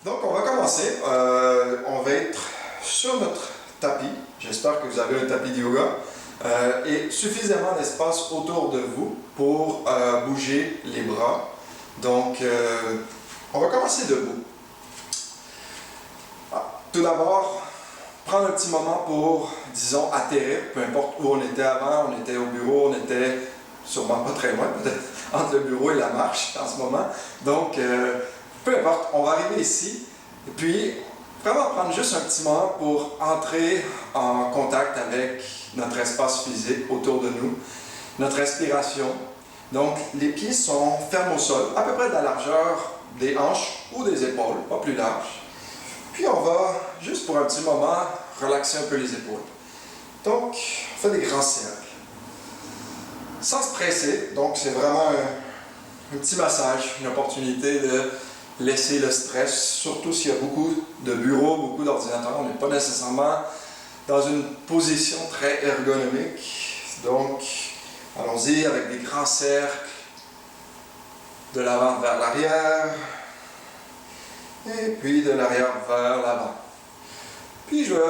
Donc on va commencer. On va être sur notre tapis. J'espère que vous avez un tapis de yoga et suffisamment d'espace autour de vous pour bouger les bras. Donc on va commencer debout. Tout d'abord, prendre un petit moment pour, disons, atterrir, peu importe où on était avant, on était au bureau, on était sûrement pas très loin, peut-être entre le bureau et la marche en ce moment. Donc, peu importe, on va arriver ici, et puis vraiment prendre juste un petit moment pour entrer en contact avec notre espace physique autour de nous, notre respiration. Donc, les pieds sont fermes au sol, à peu près de la largeur des hanches ou des épaules, pas plus large. Puis on va, juste pour un petit moment, relaxer un peu les épaules. Donc, on fait des grands cercles. Sans se presser, donc c'est vraiment un petit massage, une opportunité de laisser le stress, surtout s'il y a beaucoup de bureaux, beaucoup d'ordinateurs. On n'est pas nécessairement dans une position très ergonomique. Donc, allons-y avec des grands cercles, de l'avant vers l'arrière, et puis de l'arrière vers l'avant. Puis je vais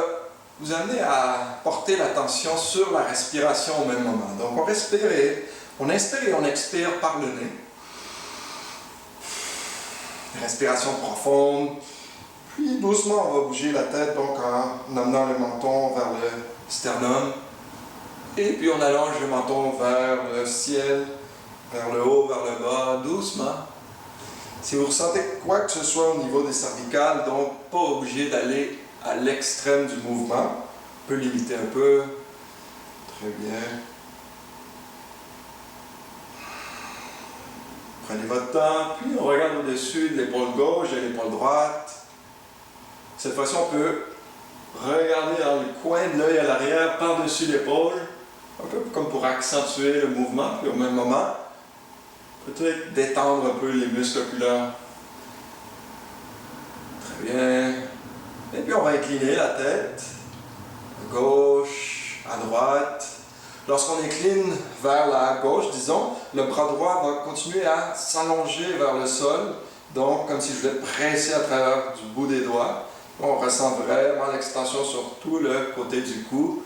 vous amener à porter l'attention sur la respiration au même moment. Donc on respire on inspire et on expire par le nez. Respiration profonde. Puis doucement on va bouger la tête donc en amenant le menton vers le sternum. Et puis on allonge le menton vers le ciel, vers le haut, vers le bas, doucement. Si vous ressentez quoi que ce soit au niveau des cervicales, donc pas obligé d'aller à l'extrême du mouvement, on peut limiter un peu. Très bien. Prenez votre temps, puis on regarde au-dessus de l'épaule gauche et l'épaule droite. Cette fois-ci, on peut regarder dans le coin de l'œil à l'arrière, par-dessus l'épaule, un peu comme pour accentuer le mouvement, puis au même moment, peut-être détendre un peu les muscles oculaires. Très bien. Et puis on va incliner la tête, à gauche, à droite. Lorsqu'on incline vers la gauche, disons, le bras droit va continuer à s'allonger vers le sol. Donc, comme si je voulais presser à travers du bout des doigts. On ressent vraiment l'extension sur tout le côté du cou.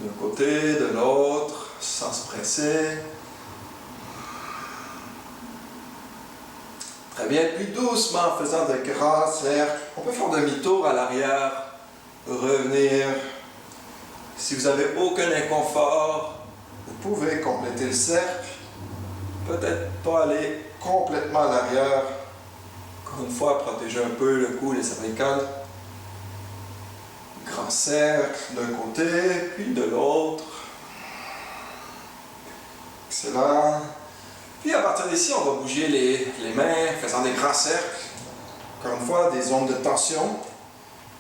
D'un côté, de l'autre, sans se presser. Très bien, puis doucement, en faisant de grands cercles, on peut faire demi-tour à l'arrière, revenir. Si vous n'avez aucun inconfort, vous pouvez compléter le cercle. Peut-être pas aller complètement à l'arrière. Encore une fois, protéger un peu le cou, les cervicales. Grand cercle d'un côté, puis de l'autre. Excellent. Puis à partir d'ici, on va bouger les mains, faisant des grands cercles. Encore une fois, des zones de tension.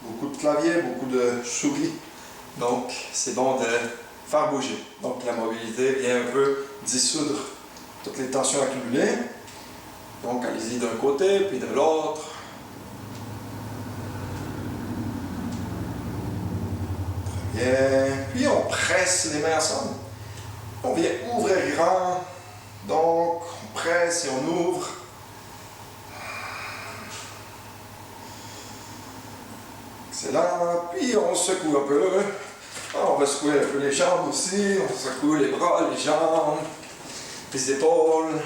Beaucoup de clavier, beaucoup de souris. Donc, c'est bon de faire bouger. Donc, la mobilité vient un peu dissoudre toutes les tensions accumulées. Donc, allez-y d'un côté, puis de l'autre. Très bien. Puis, on presse les mains ensemble. On vient ouvrir grand. Donc, on presse et on ouvre. Excellent. Puis, on secoue un peu. On va secouer un peu les jambes aussi. On secoue les bras, les jambes, les épaules.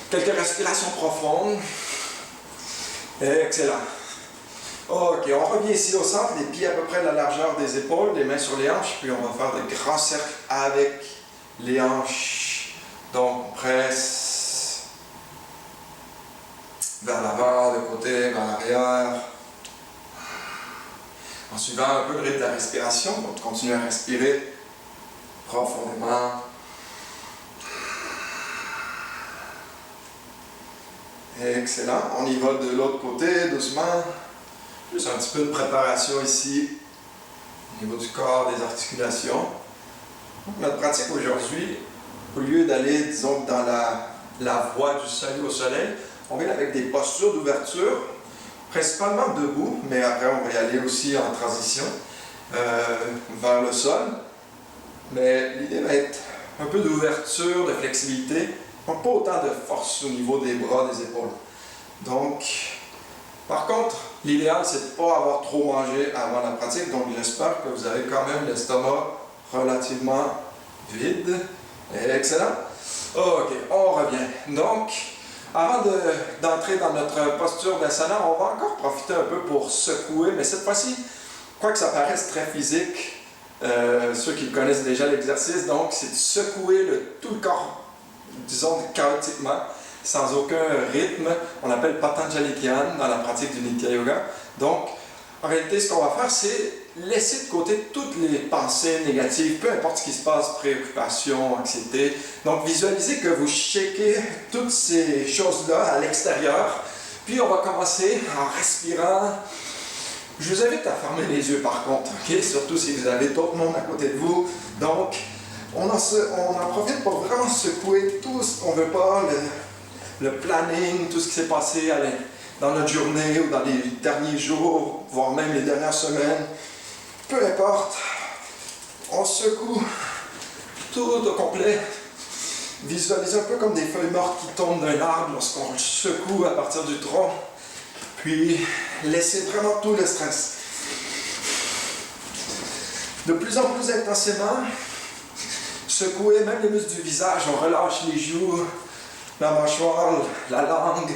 Quelques respirations profondes. Excellent. Ok, on revient ici au centre, les pieds à peu près de la largeur des épaules, les mains sur les hanches, puis on va faire de grands cercles avec les hanches. Donc, on presse vers l'avant, de côté, vers l'arrière. En suivant un peu le rythme de la respiration, donc continuez à respirer profondément. Excellent. On y va de l'autre côté, doucement. Juste un petit peu de préparation ici, au niveau du corps, des articulations. Donc, notre pratique aujourd'hui, au lieu d'aller, disons, dans la voie du salut au soleil, on vient avec des postures d'ouverture, principalement debout, mais après on va y aller aussi en transition vers le sol. Mais l'idée va être un peu d'ouverture, de flexibilité, donc pas autant de force au niveau des bras, des épaules. Donc, Par contre, l'idéal, c'est de ne pas avoir trop mangé avant la pratique, donc j'espère que vous avez quand même l'estomac relativement vide. Excellent. Ok, on revient. Donc, avant d'entrer dans notre posture d'asana, on va encore profiter un peu pour secouer, mais cette fois-ci, quoique ça paraisse très physique, ceux qui connaissent déjà l'exercice, donc c'est de secouer tout le corps, disons chaotiquement, sans aucun rythme. On appelle Patanjali Dhyan dans la pratique du Nitya Yoga. Donc, en réalité, ce qu'on va faire, c'est laisser de côté toutes les pensées négatives, peu importe ce qui se passe, préoccupation, anxiété. Donc, visualisez que vous shakez toutes ces choses-là à l'extérieur. Puis, on va commencer en respirant. Je vous invite à fermer les yeux par contre, ok? Surtout si vous avez d'autres monde à côté de vous. Donc, on en profite pour vraiment secouer tout ce qu'on ne veut pas, le planning, tout ce qui s'est passé dans notre journée ou dans les derniers jours, voire même les dernières semaines. Peu importe, on secoue tout au complet. Visualisez un peu comme des feuilles mortes qui tombent d'un arbre lorsqu'on le secoue à partir du tronc. Puis, laissez vraiment tout le stress. De plus en plus intensément, secouez même les muscles du visage. On relâche les joues, la mâchoire, la langue,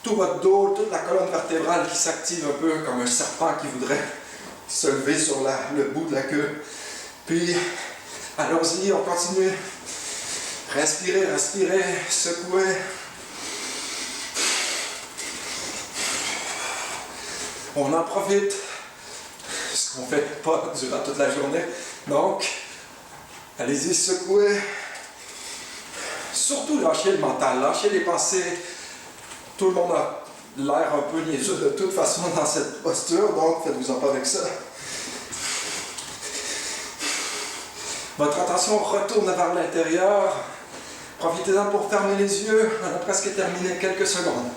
tout votre dos, toute la colonne vertébrale qui s'active un peu comme un serpent qui voudrait se lever sur le bout de la queue. Puis, allons-y, on continue. Respirez, respirez, secouez. On en profite, ce qu'on ne fait pas durant toute la journée. Donc, allez-y, secouez. Surtout lâchez le mental, lâchez les pensées. Tout le monde a l'air un peu niaiseux de toute façon dans cette posture, donc faites-vous-en pas avec ça. Votre attention retourne vers l'intérieur. Profitez-en pour fermer les yeux. On a presque terminé, quelques secondes.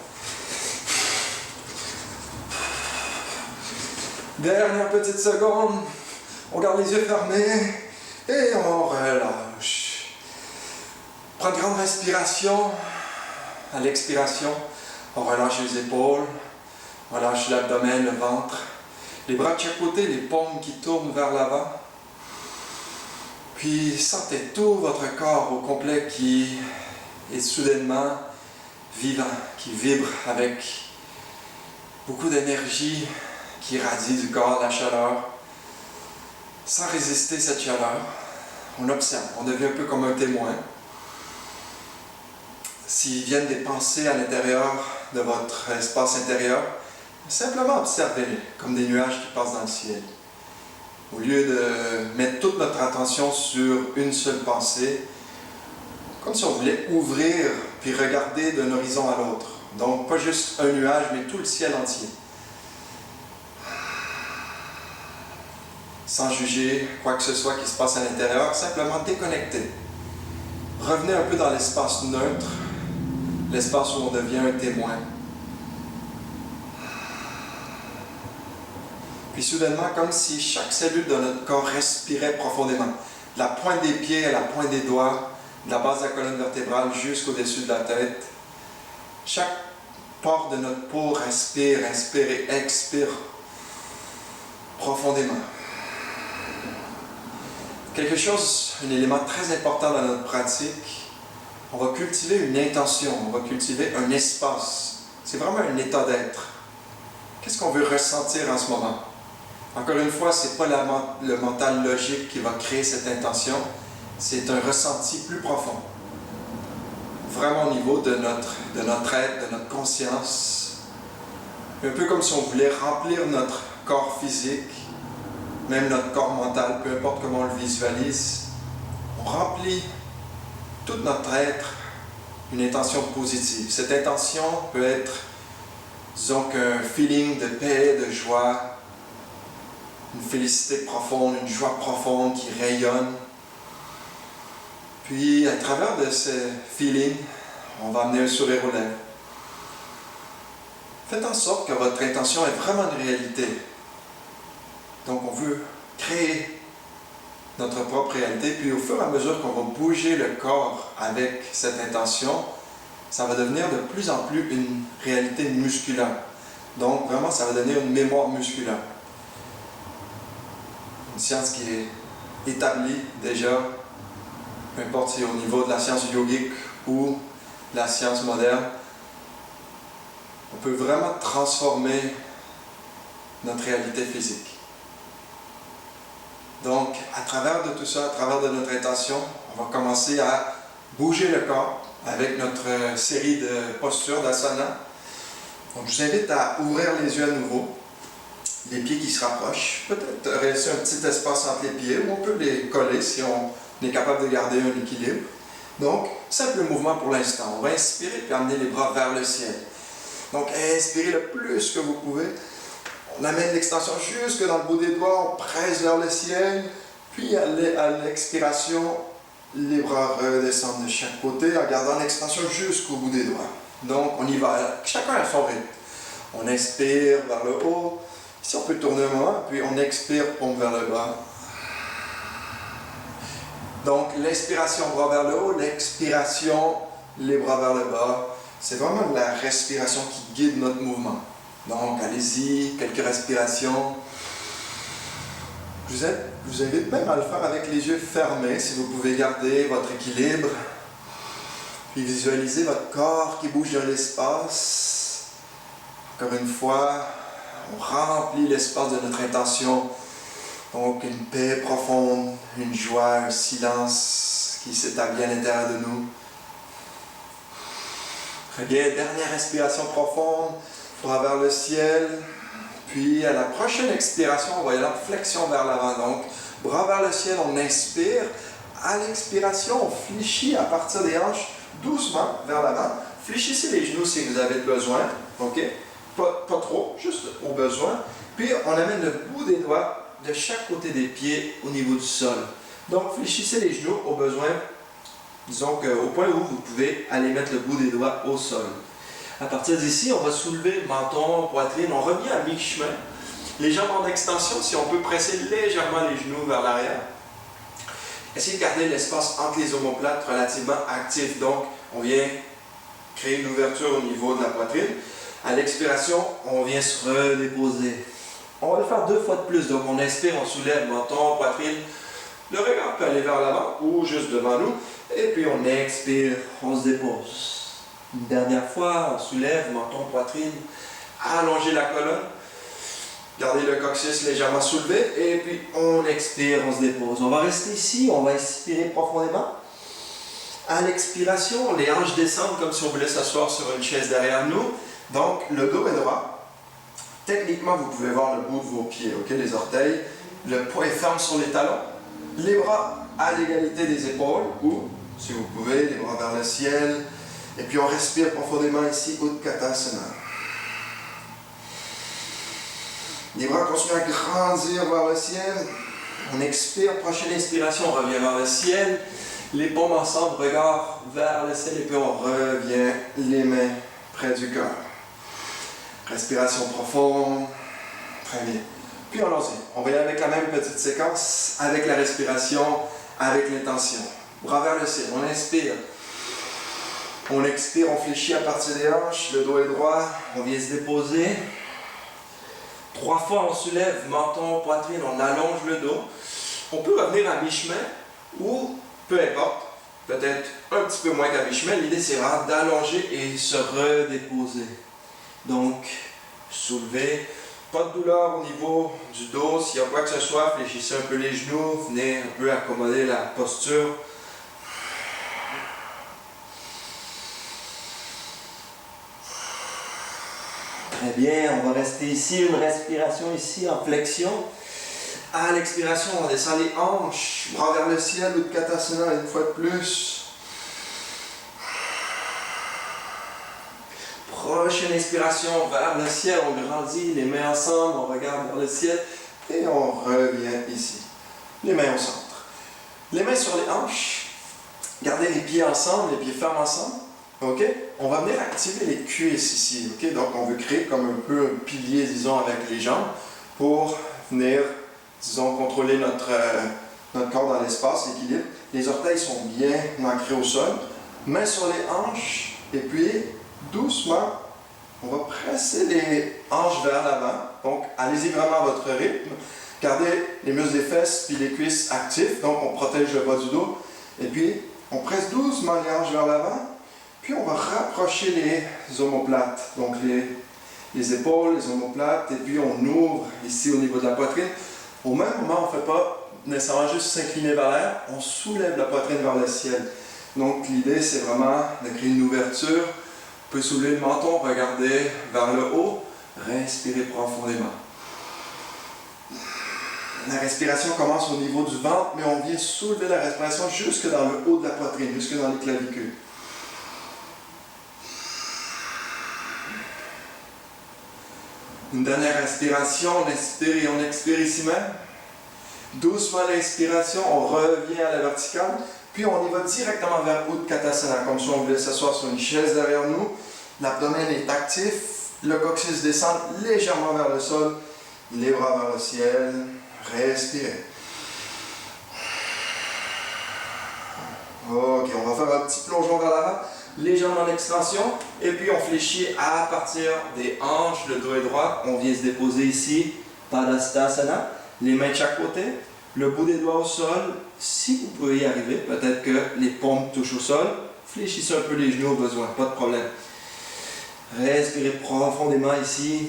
Dernière petite seconde, on garde les yeux fermés et on relâche. Prends une grande respiration. À l'expiration, on relâche les épaules, on relâche l'abdomen, le ventre, les bras de chaque côté, les paumes qui tournent vers l'avant. Puis sentez tout votre corps au complet qui est soudainement vivant, qui vibre avec beaucoup d'énergie qui irradie du corps, la chaleur. Sans résister cette chaleur, on observe, on devient un peu comme un témoin. S'il viennent des pensées à l'intérieur de votre espace intérieur, simplement observez-les comme des nuages qui passent dans le ciel. Au lieu de mettre toute notre attention sur une seule pensée, comme si on voulait ouvrir puis regarder d'un horizon à l'autre. Donc pas juste un nuage, mais tout le ciel entier. Sans juger quoi que ce soit qui se passe à l'intérieur, simplement déconnecter. Revenez un peu dans l'espace neutre, l'espace où on devient un témoin. Puis soudainement, comme si chaque cellule de notre corps respirait profondément. De la pointe des pieds à la pointe des doigts, de la base de la colonne vertébrale jusqu'au-dessus de la tête. Chaque pore de notre peau respire, inspire et expire profondément. Quelque chose, un élément très important dans notre pratique, on va cultiver une intention, on va cultiver un espace. C'est vraiment un état d'être. Qu'est-ce qu'on veut ressentir en ce moment? Encore une fois, ce n'est pas le mental logique qui va créer cette intention, c'est un ressenti plus profond. Vraiment au niveau de notre être, de notre conscience. Un peu comme si on voulait remplir notre corps physique, même notre corps mental, peu importe comment on le visualise. On remplit tout notre être une intention positive. Cette intention peut être, disons qu'un feeling de paix, de joie, une félicité profonde, une joie profonde qui rayonne. Puis, à travers de ce feeling, on va amener un sourire aux lèvres. Faites en sorte que votre intention est vraiment une réalité. Donc, on veut créer notre propre réalité, puis au fur et à mesure qu'on va bouger le corps avec cette intention, ça va devenir de plus en plus une réalité musculaire. Donc, vraiment, ça va donner une mémoire musculaire. Une science qui est établie déjà, peu importe si au niveau de la science yogique ou la science moderne. On peut vraiment transformer notre réalité physique. Donc, à travers de tout ça, à travers de notre intention, on va commencer à bouger le corps avec notre série de postures d'asana. Donc, je vous invite à ouvrir les yeux à nouveau, les pieds qui se rapprochent, peut-être laisser un petit espace entre les pieds, ou on peut les coller si on est capable de garder un équilibre. Donc, simple mouvement pour l'instant. On va inspirer puis amener les bras vers le ciel. Donc, inspirez le plus que vous pouvez. On amène l'extension jusque dans le bout des doigts, on presse vers le ciel, puis à l'expiration, les bras redescendent de chaque côté en gardant l'extension jusqu'au bout des doigts. Donc, on y va, chacun à son rythme. On inspire vers le haut. Ici, on peut tourner un moment, puis on expire, pompe vers le bas. Donc, l'inspiration, bras vers le haut, l'expiration, les bras vers le bas. C'est vraiment la respiration qui guide notre mouvement. Donc, allez-y, quelques respirations. Je vous invite même à le faire avec les yeux fermés, si vous pouvez garder votre équilibre. Puis visualisez votre corps qui bouge dans l'espace. Encore une fois, on remplit l'espace de notre intention. Donc, une paix profonde, une joie, un silence qui s'établit à l'intérieur de nous. Très bien, dernière respiration profonde, bras vers le ciel. Puis, à la prochaine expiration, on va y aller en flexion vers l'avant. Donc, bras vers le ciel, on inspire. À l'expiration, on fléchit à partir des hanches doucement vers l'avant. Fléchissez les genoux si vous avez besoin. OK? Pas trop, juste au besoin. Puis, on amène le bout des doigts de chaque côté des pieds au niveau du sol. Donc, fléchissez les genoux au besoin, disons qu'au point où vous pouvez aller mettre le bout des doigts au sol. À partir d'ici, on va soulever menton, poitrine, on revient à mi-chemin. Les jambes en extension, si on peut presser légèrement les genoux vers l'arrière. Essayez de garder l'espace entre les omoplates relativement actif. Donc, on vient créer une ouverture au niveau de la poitrine. À l'expiration, on vient se redéposer. On va le faire 2 fois de plus. Donc, on inspire, on soulève menton, poitrine. Le regard peut aller vers l'avant ou juste devant nous. Et puis, on expire, on se dépose. Une dernière fois, on soulève, menton, poitrine. Allongez la colonne. Gardez le coccyx légèrement soulevé. Et puis, on expire, on se dépose. On va rester ici. On va inspirer profondément. À l'expiration, les hanches descendent comme si on voulait s'asseoir sur une chaise derrière nous. Donc, le dos est droit. Techniquement, vous pouvez voir le bout de vos pieds, ok, les orteils. Le poing est ferme sur les talons. Les bras à l'égalité des épaules, ou, si vous pouvez, les bras vers le ciel. Et puis, on respire profondément ici, Utkatasana. Les bras continuent à grandir vers le ciel. On expire, prochaine inspiration, on revient vers le ciel. Les paumes ensemble, regard vers le ciel. Et puis, on revient les mains près du cœur. Respiration profonde. Très bien. Puis allons-y. On va y aller avec la même petite séquence, avec la respiration, avec l'intention. Bras vers le ciel. On inspire. On expire, on fléchit à partir des hanches. Le dos est droit. On vient se déposer. 3 fois, on soulève menton, poitrine. On allonge le dos. On peut revenir à mi-chemin ou, peu importe, peut-être un petit peu moins qu'à mi-chemin. L'idée, c'est vraiment d'allonger et se redéposer. Donc, soulevez, pas de douleur au niveau du dos. S'il y a quoi que ce soit, fléchissez un peu les genoux, venez un peu accommoder la posture. Très bien, on va rester ici, une respiration ici en flexion. À l'expiration, on descend les hanches, bras vers le ciel, Utkatasana une fois de plus. Prochaine inspiration vers le ciel, on grandit, les mains ensemble, on regarde vers le ciel et on revient ici. Les mains au centre. Les mains sur les hanches, gardez les pieds ensemble, les pieds fermes ensemble. OK? On va venir activer les cuisses ici. OK? Donc, on veut créer comme un peu un pilier, disons, avec les jambes pour venir, disons, contrôler notre corps dans l'espace, l'équilibre. Les orteils sont bien ancrés au sol. Mains sur les hanches et puis doucement, On va presser les hanches vers l'avant. Donc, allez-y vraiment à votre rythme. Gardez les muscles des fesses puis les cuisses actifs. Donc, on protège le bas du dos. Et puis, on presse doucement les hanches vers l'avant. Puis, on va rapprocher les omoplates. Donc, les épaules, les omoplates. Et puis, on ouvre ici au niveau de la poitrine. Au même moment, on ne fait pas nécessairement juste s'incliner vers l'air. On soulève la poitrine vers le ciel. Donc, l'idée, c'est vraiment de créer une ouverture. Vous pouvez soulever le menton, regarder vers le haut. Respirez profondément. La respiration commence au niveau du ventre, mais on vient soulever la respiration jusque dans le haut de la poitrine, jusque dans les clavicules. Une dernière respiration, on inspire et on expire ici même. Doucement l'inspiration, on revient à la verticale, puis on y va directement vers Utkatasana, comme si on voulait s'asseoir sur une chaise derrière nous. L'abdomen est actif, le coccyx descend légèrement vers le sol, les bras vers le ciel. Respirez. Ok, on va faire un petit plongeon vers l'avant, légèrement en extension, et puis on fléchit à partir des hanches, le dos est droit, on vient se déposer ici, Padastasana, les mains de chaque côté, le bout des doigts au sol, si vous pouvez y arriver, peut-être que les paumes touchent au sol, fléchissez un peu les genoux au besoin, pas de problème. Respirez profondément ici.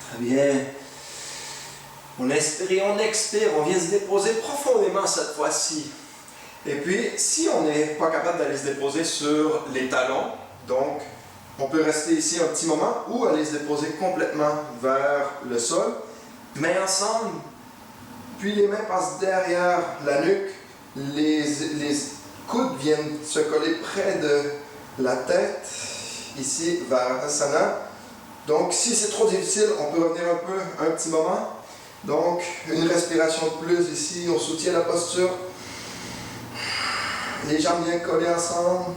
Très bien. On inspire et on expire. On vient se déposer profondément cette fois-ci. Et puis, si on n'est pas capable d'aller se déposer sur les talons, donc on peut rester ici un petit moment ou aller se déposer complètement vers le sol. Mains ensemble. Puis les mains passent derrière la nuque. Les coudes viennent se coller près de la tête. Ici, vers Asana. Donc, si c'est trop difficile, on peut revenir un petit moment. Donc, une respiration de plus ici, on soutient la posture. Les jambes bien collées ensemble.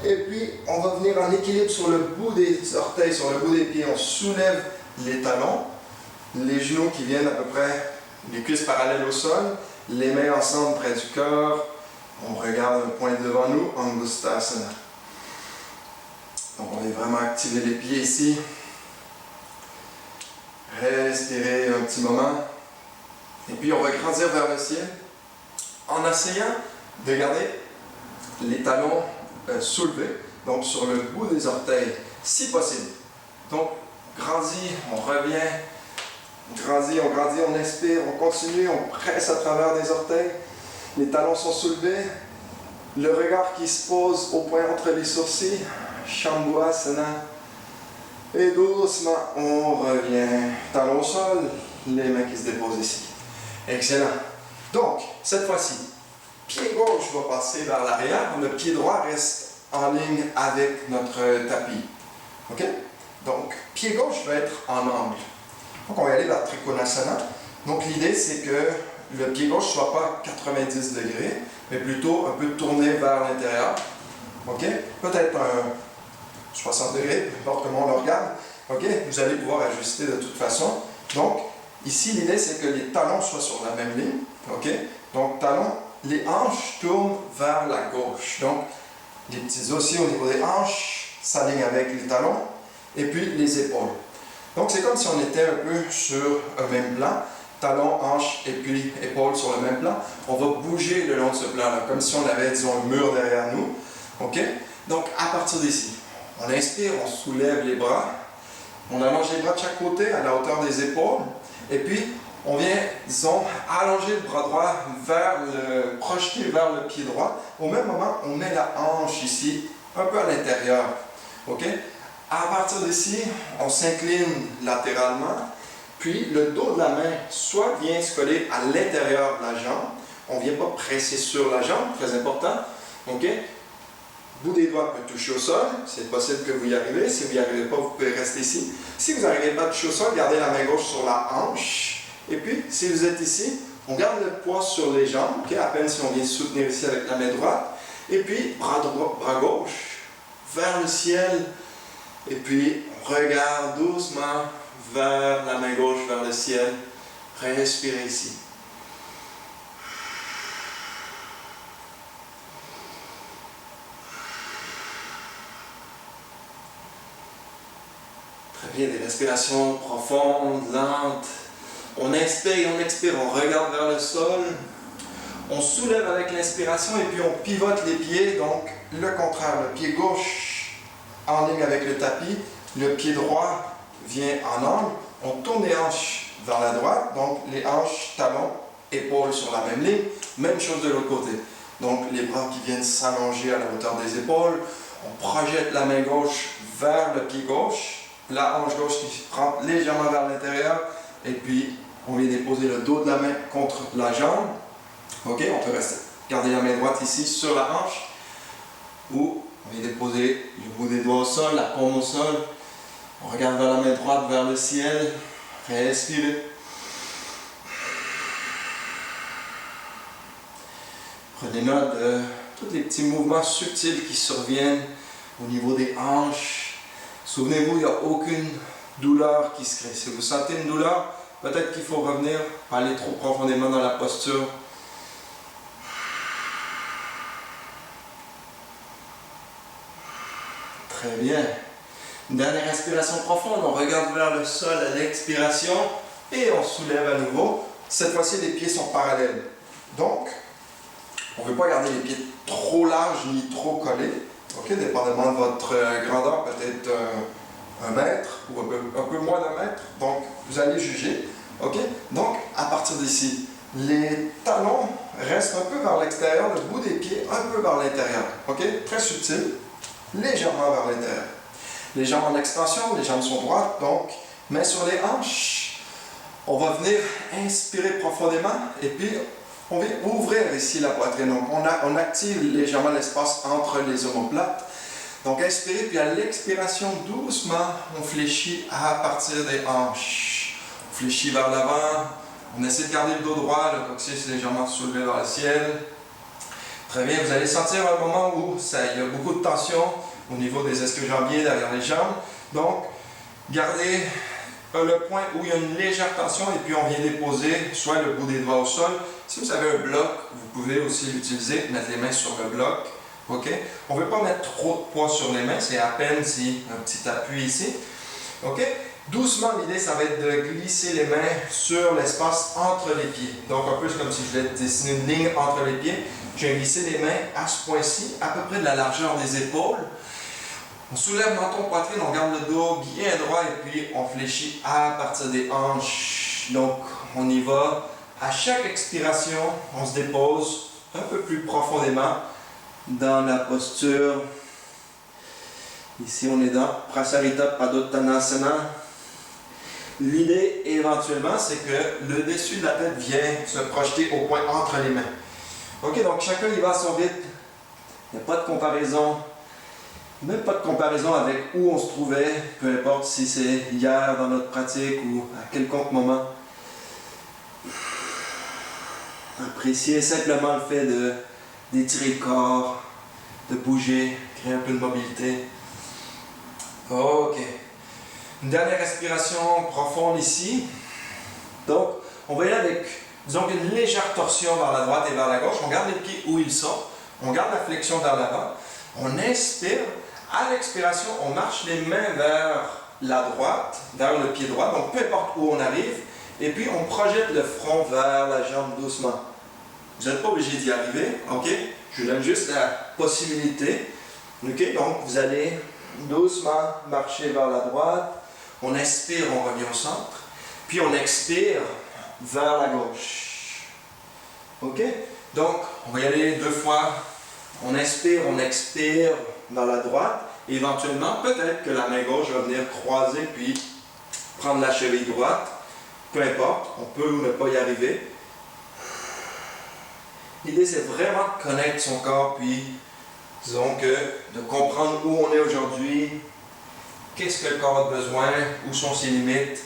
Et puis, on va venir en équilibre sur le bout des orteils, sur le bout des pieds. On soulève les talons, les genoux qui viennent à peu près, les cuisses parallèles au sol, les mains ensemble près du cœur. On regarde un point devant nous, Angustasana. Donc, on vient vraiment activer les pieds ici. Respirez un petit moment. Et puis, on va grandir vers le ciel en essayant de garder les talons soulevés, donc sur le bout des orteils, si possible. Donc, grandit, on revient, on grandit, on inspire, on continue, on presse à travers des orteils. Les talons sont soulevés. Le regard qui se pose au point entre les sourcils, Shambhasana. Et doucement, on revient. Talons au sol, les mains qui se déposent ici. Excellent. Donc, cette fois-ci, pied gauche va passer vers l'arrière, le pied droit reste en ligne avec notre tapis. OK? Donc, pied gauche va être en angle. Donc, on va y aller vers Trikonasana. Donc, l'idée, c'est que le pied gauche ne soit pas 90 degrés, mais plutôt un peu tourné vers l'intérieur. OK? Peut-être un 60 degrés, peu importe comment on le regarde. OK? Vous allez pouvoir ajuster de toute façon. Donc, ici, l'idée, c'est que les talons soient sur la même ligne. OK? Donc, talons, les hanches tournent vers la gauche. Donc, les petits os aussi au niveau des hanches s'alignent avec les talons. Et puis, les épaules. Donc, c'est comme si on était un peu sur un même plan. Talons, hanches et puis épaules sur le même plan. On va bouger le long de ce plan-là, comme si on avait, disons, un mur derrière nous. OK? Donc, à partir d'ici, on inspire, on soulève les bras. On allonge les bras de chaque côté à la hauteur des épaules. Et puis, on vient, disons, allonger le bras droit projeter vers le pied droit. Au même moment, on met la hanche ici, un peu à l'intérieur. OK? À partir d'ici, on s'incline latéralement. Puis, le dos de la main, soit vient se coller à l'intérieur de la jambe. On ne vient pas presser sur la jambe, très important. OK? Bout des doigts peut toucher au sol. C'est possible que vous y arrivez. Si vous n'y arrivez pas, vous pouvez rester ici. Si vous n'arrivez pas à toucher au sol, gardez la main gauche sur la hanche. Et puis, si vous êtes ici, on garde le poids sur les jambes. OK? À peine si on vient soutenir ici avec la main droite. Et puis, bras gauche vers le ciel. Et puis, on regarde doucement vers la main gauche, vers le ciel. Respirez ici. bien, des respirations profondes, lentes. On inspire et on expire, on regarde vers le sol. On soulève avec l'inspiration et puis on pivote les pieds, donc le contraire, le pied gauche en ligne avec le tapis, le pied droit vient en angle, on tourne les hanches vers la droite, donc les hanches, talons, épaules sur la même ligne, même chose de l'autre côté. Donc les bras qui viennent s'allonger à la hauteur des épaules, on projette la main gauche vers le pied gauche, la hanche gauche qui rentre légèrement vers l'intérieur, et puis on vient déposer le dos de la main contre la jambe. Ok, on peut rester, garder la main droite ici sur la hanche, ou on vient déposer le bout des doigts au sol, la paume au sol. On regarde vers la main droite, vers le ciel. Respirez. Prenez note de tous les petits mouvements subtils qui surviennent au niveau des hanches. Souvenez-vous, il n'y a aucune douleur qui se crée. Si vous sentez une douleur, peut-être qu'il faut revenir, aller trop profondément dans la posture. Très bien. Une dernière respiration profonde, on regarde vers le sol à l'expiration et on soulève à nouveau. Cette fois-ci, les pieds sont parallèles. Donc, on ne veut pas garder les pieds trop larges ni trop collés. Ok, dépendamment de votre grandeur, peut-être 1 mètre ou un peu moins d'1 mètre. Donc, vous allez juger. Ok, donc, à partir d'ici, les talons restent un peu vers l'extérieur, le bout des pieds un peu vers l'intérieur. Ok, très subtil, légèrement vers l'intérieur. Les jambes en extension, les jambes sont droites, donc main sur les hanches. On va venir inspirer profondément et puis on vient ouvrir ici la poitrine. Donc on active légèrement l'espace entre les omoplates. Donc inspirez, puis à l'expiration, doucement, on fléchit à partir des hanches. On fléchit vers l'avant, on essaie de garder le dos droit, le coccyx légèrement soulevé vers le ciel. Très bien, vous allez sentir un moment où il y a beaucoup de tension au niveau des ischio-jambiers, derrière les jambes. Donc, gardez le point où il y a une légère tension et puis on vient déposer soit le bout des doigts au sol. Si vous avez un bloc, vous pouvez aussi l'utiliser, mettre les mains sur le bloc. Ok? On ne veut pas mettre trop de poids sur les mains, c'est à peine si un petit appui ici. Ok? Doucement, l'idée, ça va être de glisser les mains sur l'espace entre les pieds. Donc, un peu comme si je voulais dessiner une ligne entre les pieds. Je vais glisser les mains à ce point-ci, à peu près de la largeur des épaules. On soulève menton, poitrine, on garde le dos bien droit et puis on fléchit à partir des hanches. Donc, on y va. À chaque expiration, on se dépose un peu plus profondément dans la posture. Ici, on est dans Prasarita Padottanasana. L'idée, éventuellement, c'est que le dessus de la tête vient se projeter au point entre les mains. Ok, donc chacun y va à son rythme. Il n'y a pas de comparaison. Même pas de comparaison avec où on se trouvait, peu importe si c'est hier dans notre pratique ou à quelconque moment. Appréciez simplement le fait d'étirer le corps, de bouger, créer un peu de mobilité. Ok. Une dernière respiration profonde ici. Donc, on va y aller avec, disons, une légère torsion vers la droite et vers la gauche. On garde les pieds où ils sont. On garde la flexion vers l'avant. On inspire. À l'expiration, on marche les mains vers la droite, vers le pied droit. Donc, peu importe où on arrive. Et puis, on projette le front vers la jambe doucement. Vous n'êtes pas obligé d'y arriver. OK? Je vous donne juste la possibilité. OK? Donc, vous allez doucement marcher vers la droite. On inspire, on revient au centre. Puis on expire vers la gauche. OK? Donc, on va y aller 2 fois. On inspire, on expire vers la droite. Et éventuellement, peut-être que la main gauche va venir croiser puis prendre la cheville droite. Peu importe, on peut ou ne pas y arriver. L'idée, c'est vraiment de connaître son corps, puis disons que de comprendre où on est aujourd'hui, qu'est-ce que le corps a besoin, où sont ses limites.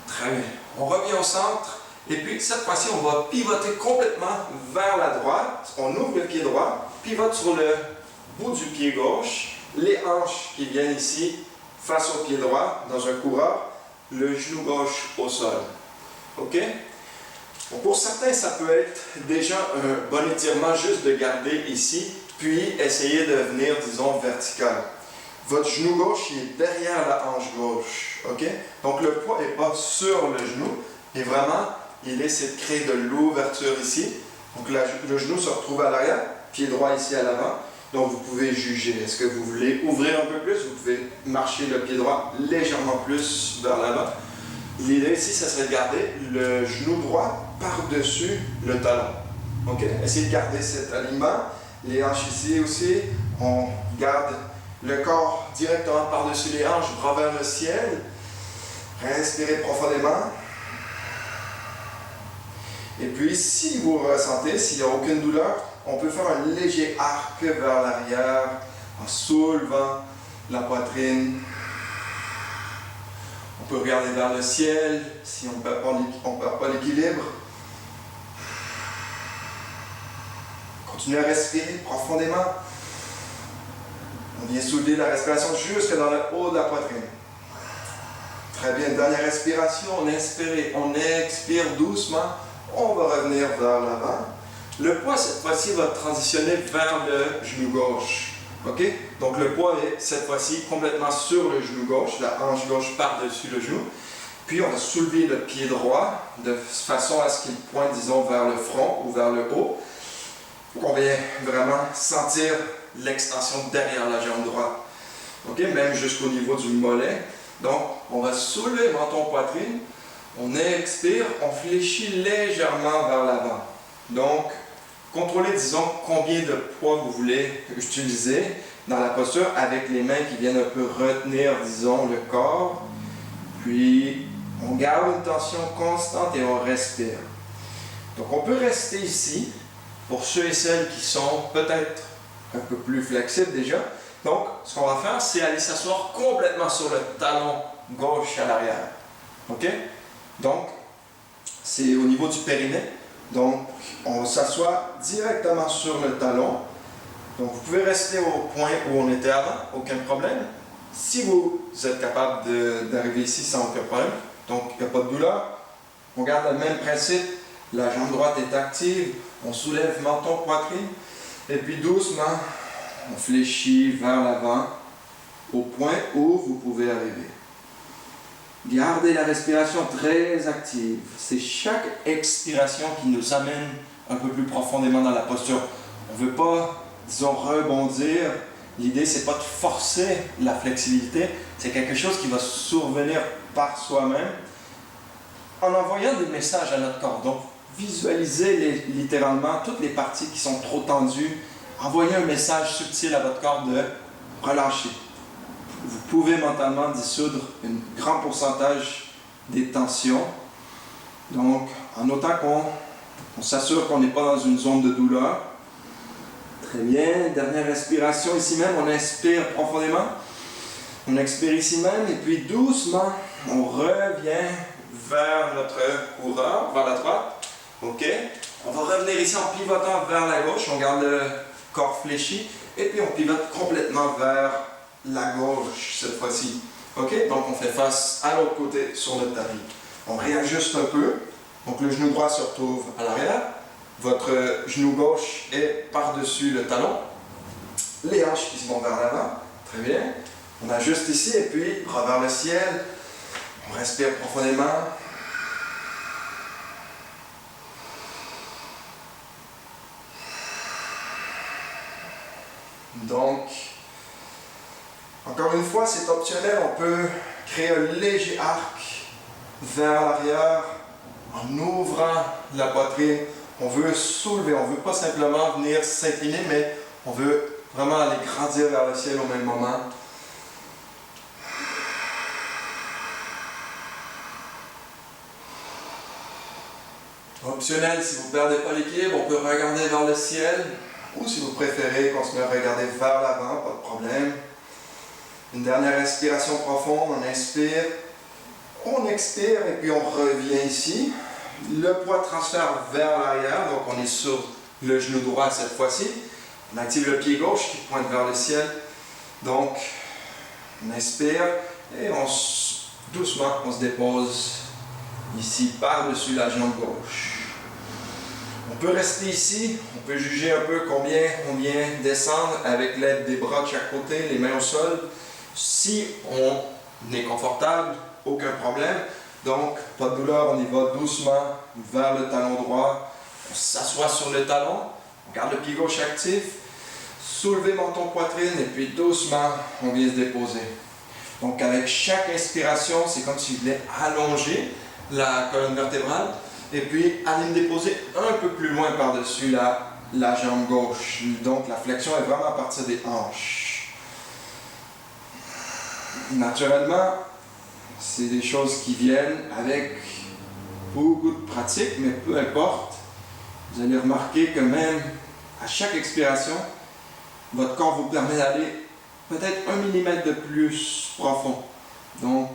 Très bien. On revient au centre, et puis cette fois-ci, on va pivoter complètement vers la droite. On ouvre le pied droit, pivote sur le bout du pied gauche, les hanches qui viennent ici, face au pied droit, dans un coureur, le genou gauche au sol. OK? Bon, pour certains, ça peut être déjà un bon étirement juste de garder ici, puis essayer de venir, disons, vertical. votre genou gauche il est derrière la hanche gauche. OK? Donc le poids n'est pas sur le genou, mais vraiment, il essaie de créer de l'ouverture ici. Donc le genou se retrouve à l'arrière, pied droit ici à l'avant. Donc vous pouvez juger. Est-ce que vous voulez ouvrir un peu plus? Vous pouvez marcher le pied droit légèrement plus vers l'avant. L'idée ici, ça serait de garder le genou droit par-dessus le talon. OK? Essayez de garder cet alignement. Les hanches ici aussi, on garde le corps directement par-dessus les hanches, bras vers le ciel. Respirez profondément. Et puis, si vous ressentez, s'il n'y a aucune douleur, on peut faire un léger arc vers l'arrière en soulevant la poitrine. On peut regarder vers le ciel si on ne perd pas l'équilibre. Continuez à respirer profondément. On vient soulever la respiration jusque dans le haut de la poitrine. Très bien, dernière respiration, on inspire, on expire doucement. On va revenir vers l'avant. Le poids, cette fois-ci, va transitionner vers le genou gauche. OK? Donc, le poids est, cette fois-ci, complètement sur le genou gauche, la hanche gauche par-dessus le genou. Puis, on va soulever le pied droit de façon à ce qu'il pointe, disons, vers le front ou vers le haut. On vient vraiment sentir l'extension derrière la jambe droite. OK? Même jusqu'au niveau du mollet. Donc, on va soulever le menton poitrine. On expire, on fléchit légèrement vers l'avant. Donc, contrôlez, disons, combien de poids vous voulez utiliser dans la posture avec les mains qui viennent un peu retenir, disons, le corps. Puis, on garde une tension constante et on respire. Donc, on peut rester ici pour ceux et celles qui sont peut-être un peu plus flexibles déjà. Donc, ce qu'on va faire, c'est aller s'asseoir complètement sur le talon gauche à l'arrière. OK? Donc, c'est au niveau du périnée. Donc, on s'assoit directement sur le talon. Donc, vous pouvez rester au point où on était avant, aucun problème. Si vous êtes capable d'arriver ici sans aucun problème, donc il n'y a pas de douleur, on garde le même principe. La jambe droite est active, on soulève menton, poitrine, et puis doucement, on fléchit vers l'avant au point où vous pouvez arriver. Gardez la respiration très active. C'est chaque expiration qui nous amène un peu plus profondément dans la posture. On ne veut pas, disons, rebondir. L'idée, c'est pas de forcer la flexibilité. C'est quelque chose qui va survenir par soi-même en envoyant des messages à notre corps. Donc, visualisez littéralement toutes les parties qui sont trop tendues. Envoyez un message subtil à votre corps de relâcher. Vous pouvez mentalement dissoudre un grand pourcentage des tensions. Donc, en notant qu'on s'assure qu'on n'est pas dans une zone de douleur. Très bien. Dernière respiration ici même. On inspire profondément. On expire ici même. Et puis, doucement, on revient vers notre coureur, vers la droite. OK? On va revenir ici en pivotant vers la gauche. On garde le corps fléchi. Et puis, on pivote complètement vers la gauche cette fois-ci. OK? Donc, on fait face à l'autre côté sur notre tapis. On réajuste un peu. Donc, le genou droit se retrouve à l'arrière. Votre genou gauche est par-dessus le talon. Les hanches qui se vont vers l'avant. Très bien. On ajuste ici et puis, bras vers le ciel. On respire profondément. Donc, encore une fois, c'est optionnel. On peut créer un léger arc vers l'arrière en ouvrant la poitrine. On veut soulever, on ne veut pas simplement venir s'incliner, mais on veut vraiment aller grandir vers le ciel au même moment. Optionnel, si vous ne perdez pas l'équilibre, on peut regarder vers le ciel. Ou si vous préférez continuer à regarder vers l'avant, pas de problème. Une dernière respiration profonde, on inspire, on expire et puis on revient ici. Le poids transfère vers l'arrière, donc on est sur le genou droit cette fois-ci. On active le pied gauche qui pointe vers le ciel. Donc, on inspire et doucement, on se dépose ici par-dessus la jambe gauche. On peut rester ici, on peut juger un peu combien on vient descendre avec l'aide des bras de chaque côté, les mains au sol. Si on est confortable, aucun problème. Donc, pas de douleur, on y va doucement vers le talon droit. On s'assoit sur le talon, on garde le pied gauche actif. Soulever menton poitrine et puis doucement, on vient se déposer. Donc, avec chaque inspiration, c'est comme si je voulais allonger la colonne vertébrale et puis aller me déposer un peu plus loin par-dessus la jambe gauche. Donc, la flexion est vraiment à partir des hanches. Naturellement, c'est des choses qui viennent avec beaucoup de pratique, mais peu importe, vous allez remarquer que même à chaque expiration, votre corps vous permet d'aller peut-être 1 millimètre de plus profond. Donc,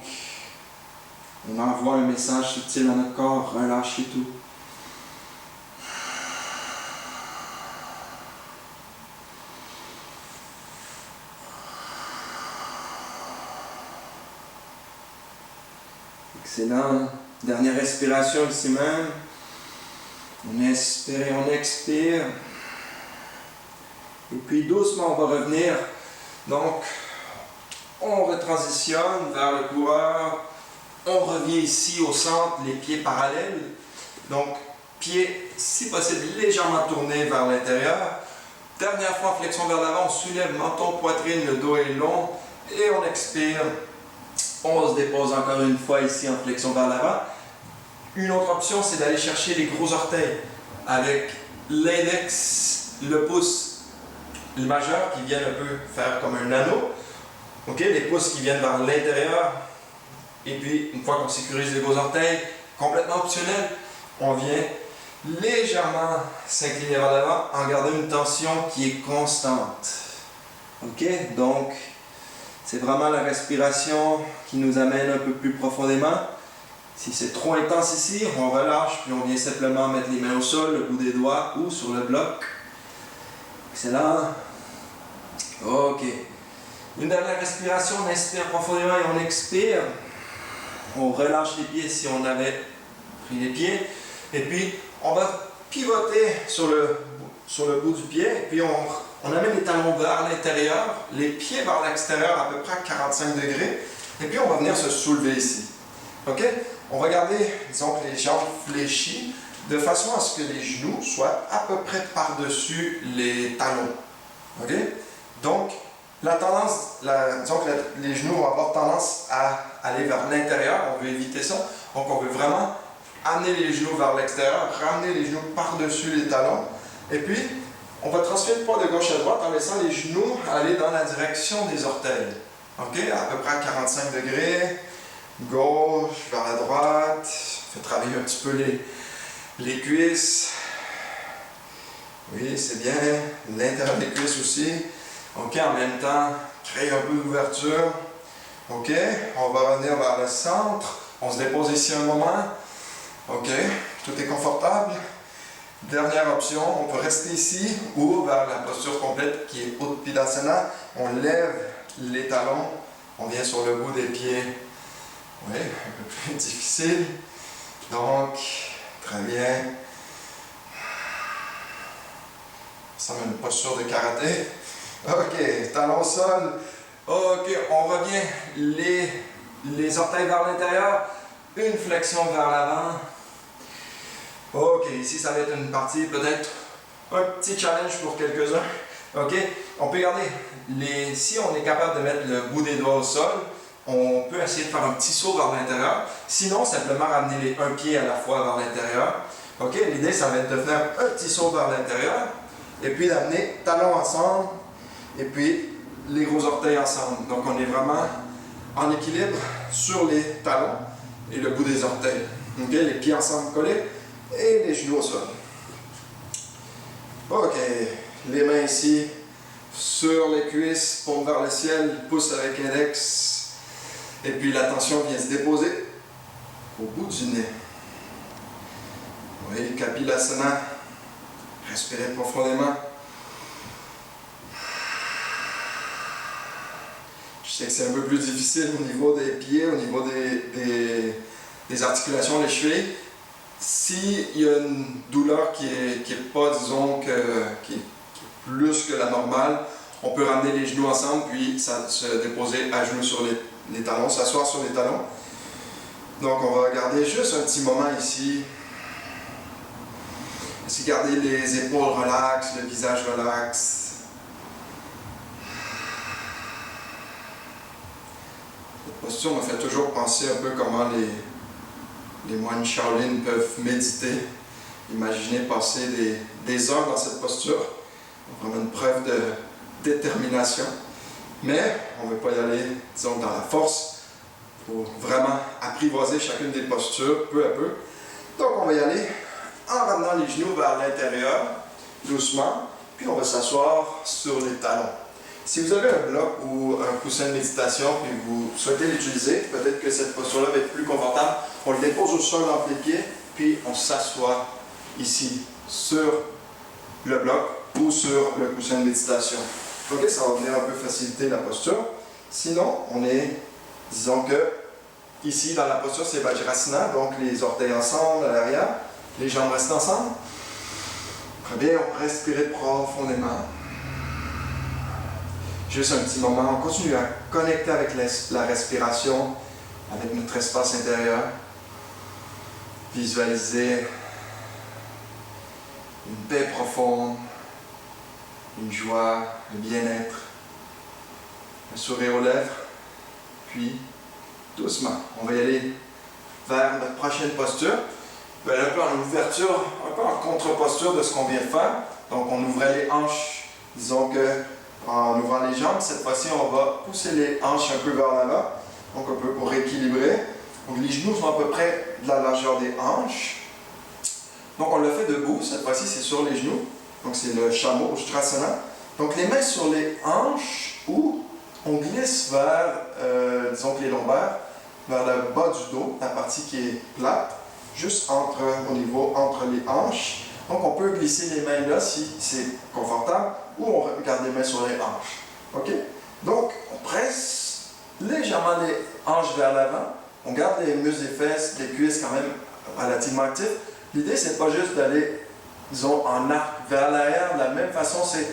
on envoie un message subtil à notre corps, relâchez tout. Excellent. Dernière respiration ici même. On inspire et on expire. Et puis doucement, on va revenir. Donc, on retransitionne vers le coureur. On revient ici au centre, les pieds parallèles. Donc, pieds, si possible, légèrement tournés vers l'intérieur. Dernière fois, flexion vers l'avant, on soulève menton, poitrine, le dos est long. Et on expire. On se dépose encore une fois ici en flexion vers l'avant. Une autre option, c'est d'aller chercher les gros orteils avec l'index, le pouce, le majeur qui viennent un peu faire comme un anneau. Ok, les pouces qui viennent vers l'intérieur. Et puis, une fois qu'on sécurise les gros orteils, complètement optionnel, on vient légèrement s'incliner vers l'avant en gardant une tension qui est constante. Ok, donc c'est vraiment la respiration qui nous amène un peu plus profondément. Si c'est trop intense ici, on relâche, puis on vient simplement mettre les mains au sol, le bout des doigts ou sur le bloc. Excellent. Ok. Une dernière respiration, on inspire profondément et on expire. On relâche les pieds si on avait pris les pieds. Et puis, on va pivoter sur le bout du pied. Et puis, on amène les talons vers l'intérieur, les pieds vers l'extérieur à peu près à 45 degrés. Et puis, on va venir se soulever ici. OK? On va garder, disons, les jambes fléchies de façon à ce que les genoux soient à peu près par-dessus les talons. OK? Donc, la tendance, disons que les genoux vont avoir tendance à aller vers l'intérieur. On veut éviter ça. Donc, on veut vraiment amener les genoux vers l'extérieur, ramener les genoux par-dessus les talons. Et puis, on va transférer le poids de gauche à droite en laissant les genoux aller dans la direction des orteils. OK? À peu près à 45 degrés. Gauche vers la droite. On fait travailler un petit peu les cuisses. Oui, c'est bien. L'intérieur des cuisses aussi. OK, en même temps, créer un peu d'ouverture. OK, on va revenir vers le centre. On se dépose ici un moment. OK, tout est confortable. Dernière option, on peut rester ici ou vers la posture complète qui est Uttanasana. On lève les talons. On vient sur le bout des pieds. Oui, un peu plus difficile. Donc, très bien. Ça me une posture de karaté. OK, talons au sol. OK, on revient les orteils vers l'intérieur. Une flexion vers l'avant. OK, ici ça va être une partie peut-être un petit challenge pour quelques-uns. OK, on peut garder si on est capable de mettre le bout des doigts au sol, on peut essayer de faire un petit saut vers l'intérieur. Sinon, simplement ramener un pied à la fois vers l'intérieur. OK, l'idée ça va être de faire un petit saut vers l'intérieur et puis d'amener talons ensemble et puis les gros orteils ensemble. Donc on est vraiment en équilibre sur les talons et le bout des orteils. OK, les pieds ensemble collés et les genoux au sol. OK, les mains ici sur les cuisses, paume vers le ciel, pouce avec l'index. Et puis la tension vient se déposer au bout du nez. Oui, Kapilasana. Respirez profondément. Je sais que c'est un peu plus difficile au niveau des pieds, au niveau des articulations, les chevilles. S'il y a une douleur qui est pas, disons, qui est plus que la normale, On peut ramener les genoux ensemble, puis se déposer à genoux sur les talons, s'asseoir sur les talons. Donc on va garder juste un petit moment ici. Aussi garder les épaules relax, le visage relax. Cette posture me fait toujours penser un peu comment les moines Shaolin peuvent méditer. Imaginez passer des heures dans cette posture. Vraiment une preuve de détermination. Mais on ne veut pas y aller, disons, dans la force. Il faut vraiment apprivoiser chacune des postures, peu à peu. Donc on va y aller en ramenant les genoux vers l'intérieur, doucement, puis on va s'asseoir sur les talons. Si vous avez un bloc ou un coussin de méditation, puis vous souhaitez l'utiliser, peut-être que cette posture-là va être plus confortable, on le dépose au sol entre les pieds, puis on s'assoit ici, sur le bloc ou sur le coussin de méditation. Ok, ça va venir un peu faciliter la posture. Sinon, on est, disons que, ici dans la posture, c'est Vajrasana, donc les orteils ensemble à l'arrière. Les jambes restent ensemble. Très bien, on respire profondément. Juste un petit moment, on continue à connecter avec la respiration, avec notre espace intérieur. Visualiser une paix profonde, une joie, un bien-être, un sourire aux lèvres. Puis, doucement, on va y aller vers notre prochaine posture. Un peu en ouverture, un peu en contre-posture de ce qu'on vient de faire. Donc on ouvrait les hanches, disons que en ouvrant les jambes, cette fois-ci on va pousser les hanches un peu vers l'avant, donc un peu pour rééquilibrer. Donc les genoux sont à peu près de la largeur des hanches. Donc on le fait debout, cette fois-ci c'est sur les genoux, donc c'est le chameau, Ustrasana. Donc les mains sur les hanches ou on glisse vers, disons que les lombaires, vers le bas du dos, la partie qui est plate. Juste au niveau entre les hanches. Donc on peut glisser les mains là si c'est confortable ou on garde les mains sur les hanches. Ok? Donc on presse légèrement les hanches vers l'avant. On garde les muscles des fesses, des cuisses quand même relativement actifs. L'idée c'est pas juste d'aller, disons, en arc vers l'arrière. De la même façon, c'est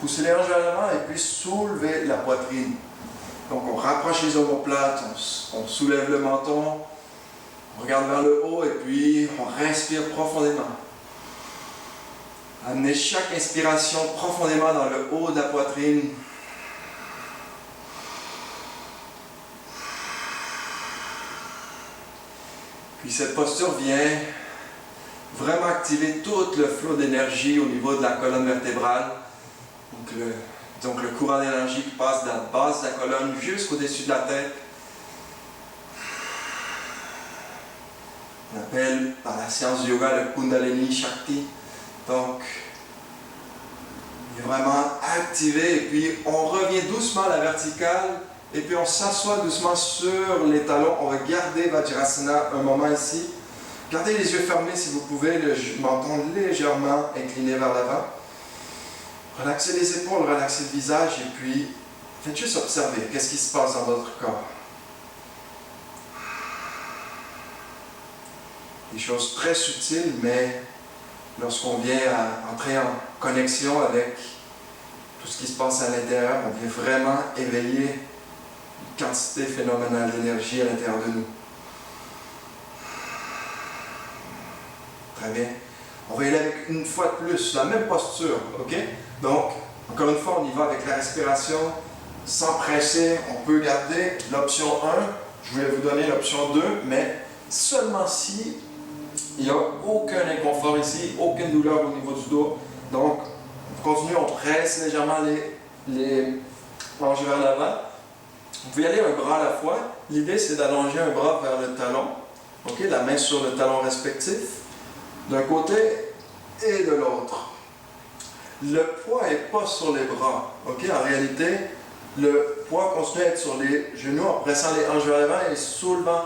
pousser les hanches vers l'avant et puis soulever la poitrine. Donc on rapproche les omoplates, on soulève le menton. On regarde vers le haut et puis on respire profondément. Amenez chaque inspiration profondément dans le haut de la poitrine. Puis cette posture vient vraiment activer tout le flot d'énergie au niveau de la colonne vertébrale. Donc le courant d'énergie qui passe de la base de la colonne jusqu'au-dessus de la tête. On appelle par la science du yoga le Kundalini Shakti. Donc, il est vraiment activé et puis on revient doucement à la verticale et puis on s'assoit doucement sur les talons. On va garder Vajrasana un moment ici. Gardez les yeux fermés si vous pouvez, le menton légèrement incliné vers l'avant. Relaxez les épaules, relaxez le visage et puis faites juste observer qu'est-ce qui se passe dans votre corps. Des choses très subtiles, mais lorsqu'on vient à entrer en connexion avec tout ce qui se passe à l'intérieur, on vient vraiment éveiller une quantité phénoménale d'énergie à l'intérieur de nous. Très bien. On va y aller avec une fois de plus, la même posture, ok? Donc, encore une fois, on y va avec la respiration, sans presser. On peut garder l'option 1, je vais vous donner l'option 2, mais seulement si il n'y a aucun inconfort ici, aucune douleur au niveau du dos. Donc, on continue, on presse légèrement les hanches vers l'avant. Vous pouvez y aller un bras à la fois. L'idée, c'est d'allonger un bras vers le talon. Ok, la main sur le talon respectif, d'un côté et de l'autre. Le poids n'est pas sur les bras. Ok, en réalité, le poids continue à être sur les genoux en pressant les hanches vers l'avant et soulevant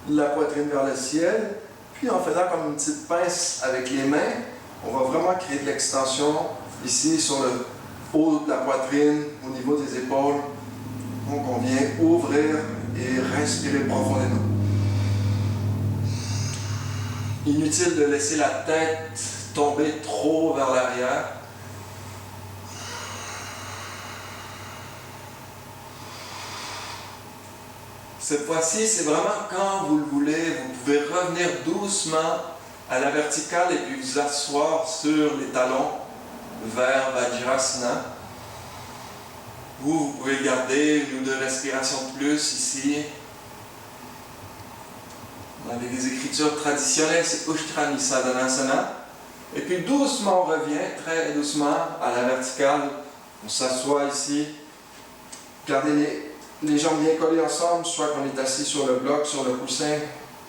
la poitrine vers le ciel. Puis en faisant comme une petite pince avec les mains, on va vraiment créer de l'extension ici sur le haut de la poitrine, au niveau des épaules. Donc on vient ouvrir et respirer profondément. Inutile de laisser la tête tomber trop vers l'arrière. Cette fois-ci, c'est vraiment quand vous le voulez, vous pouvez revenir doucement à la verticale et puis vous asseoir sur les talons vers Vajrasana. Vous pouvez garder une ou deux respirations de plus ici. Avec les écritures traditionnelles, c'est Ushtrani Sadhanasana. Et puis doucement, on revient, très doucement, à la verticale. On s'assoit ici. Gardez les jambes bien collées ensemble, soit qu'on est assis sur le bloc, sur le coussin,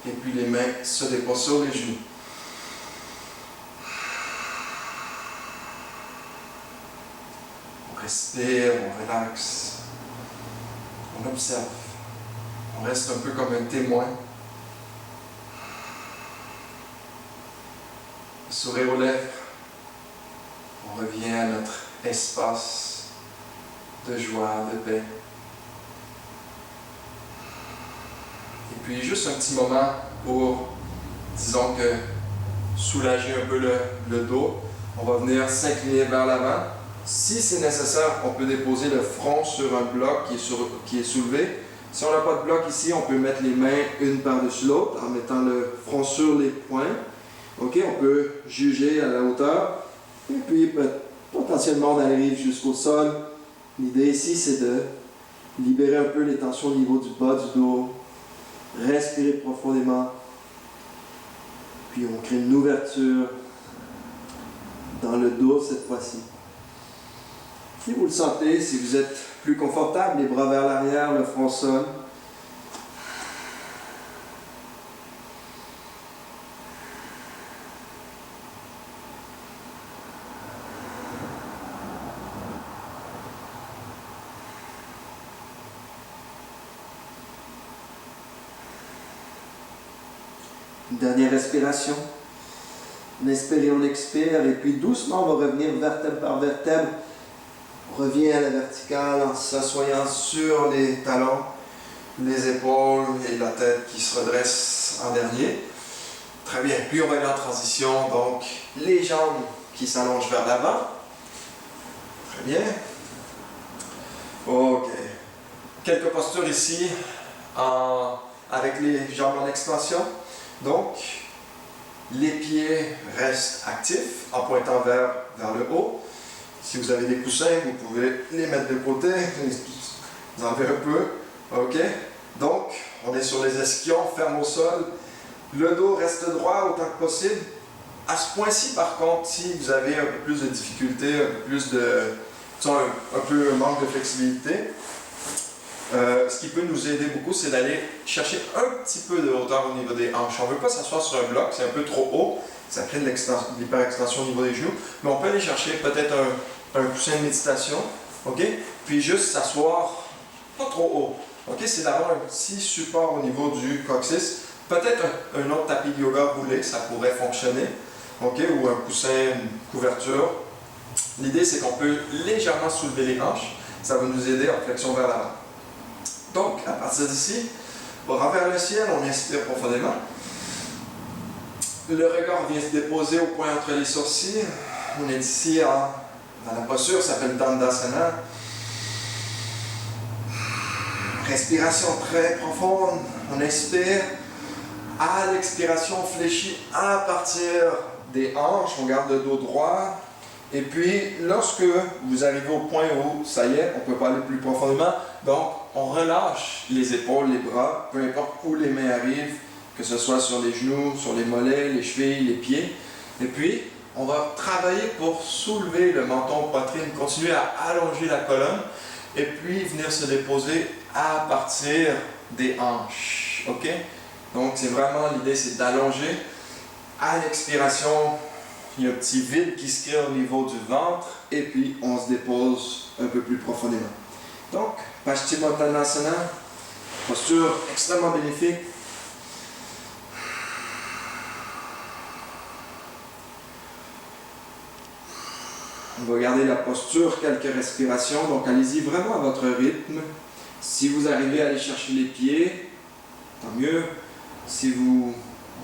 et puis les mains se déposent sur les genoux. On respire, on relaxe, on observe. On reste un peu comme un témoin. Le sourire aux lèvres. On revient à notre espace de joie, de paix. Et puis juste un petit moment pour, disons que, soulager un peu le dos. On va venir s'incliner vers l'avant. Si c'est nécessaire, on peut déposer le front sur un bloc qui est soulevé. Si on n'a pas de bloc ici, on peut mettre les mains une par-dessus l'autre en mettant le front sur les poings. Ok, on peut juger à la hauteur. Et puis potentiellement on arrive jusqu'au sol. L'idée ici, c'est de libérer un peu les tensions au niveau du bas du dos. Respirez profondément. Puis on crée une ouverture dans le dos cette fois-ci. Si vous le sentez, si vous êtes plus confortable, les bras vers l'arrière, le front au sol. Une dernière respiration. On inspire et on expire, et puis doucement on va revenir vertèbre par vertèbre. On revient à la verticale en s'assoyant sur les talons, les épaules et la tête qui se redresse en dernier. Très bien, puis on va aller en transition, donc les jambes qui s'allongent vers l'avant. Très bien. Ok. Quelques postures ici avec les jambes en extension. Donc, les pieds restent actifs en pointant vers le haut. Si vous avez des coussins, vous pouvez les mettre de côté, vous enlevez un peu. Ok? Donc, on est sur les ischions, ferme au sol. Le dos reste droit autant que possible. À ce point-ci, par contre, si vous avez un peu plus de difficulté, un peu plus de... un peu un manque de flexibilité, ce qui peut nous aider beaucoup, c'est d'aller chercher un petit peu de hauteur au niveau des hanches. On ne veut pas s'asseoir sur un bloc, c'est un peu trop haut, ça crée de l'hyperextension au niveau des genoux, mais on peut aller chercher peut-être un coussin de méditation, ok? Puis juste s'asseoir pas trop haut. Ok? C'est d'avoir un petit support au niveau du coccyx, peut-être un autre tapis de yoga roulé, ça pourrait fonctionner, ok? Ou un coussin, une couverture. L'idée, c'est qu'on peut légèrement soulever les hanches, ça va nous aider en flexion vers l'avant. Donc, à partir d'ici, bras vers le ciel, on inspire profondément. Le regard vient se déposer au point entre les sourcils. On est ici dans la posture, ça s'appelle Dandasana. Respiration très profonde. On inspire. À l'expiration, on fléchit à partir des hanches. On garde le dos droit. Et puis, lorsque vous arrivez au point où, ça y est, on ne peut pas aller plus profondément, donc on relâche les épaules, les bras, peu importe où les mains arrivent, que ce soit sur les genoux, sur les mollets, les chevilles, les pieds. Et puis, on va travailler pour soulever le menton, poitrine, continuer à allonger la colonne, et puis venir se déposer à partir des hanches. Ok? Donc, c'est vraiment l'idée, c'est d'allonger. À l'expiration, il y a un petit vide qui se crée au niveau du ventre et puis on se dépose un peu plus profondément. Donc, Paschimottanasana, posture extrêmement bénéfique. On va garder la posture, quelques respirations, donc allez-y vraiment à votre rythme. Si vous arrivez à aller chercher les pieds, tant mieux. Si vous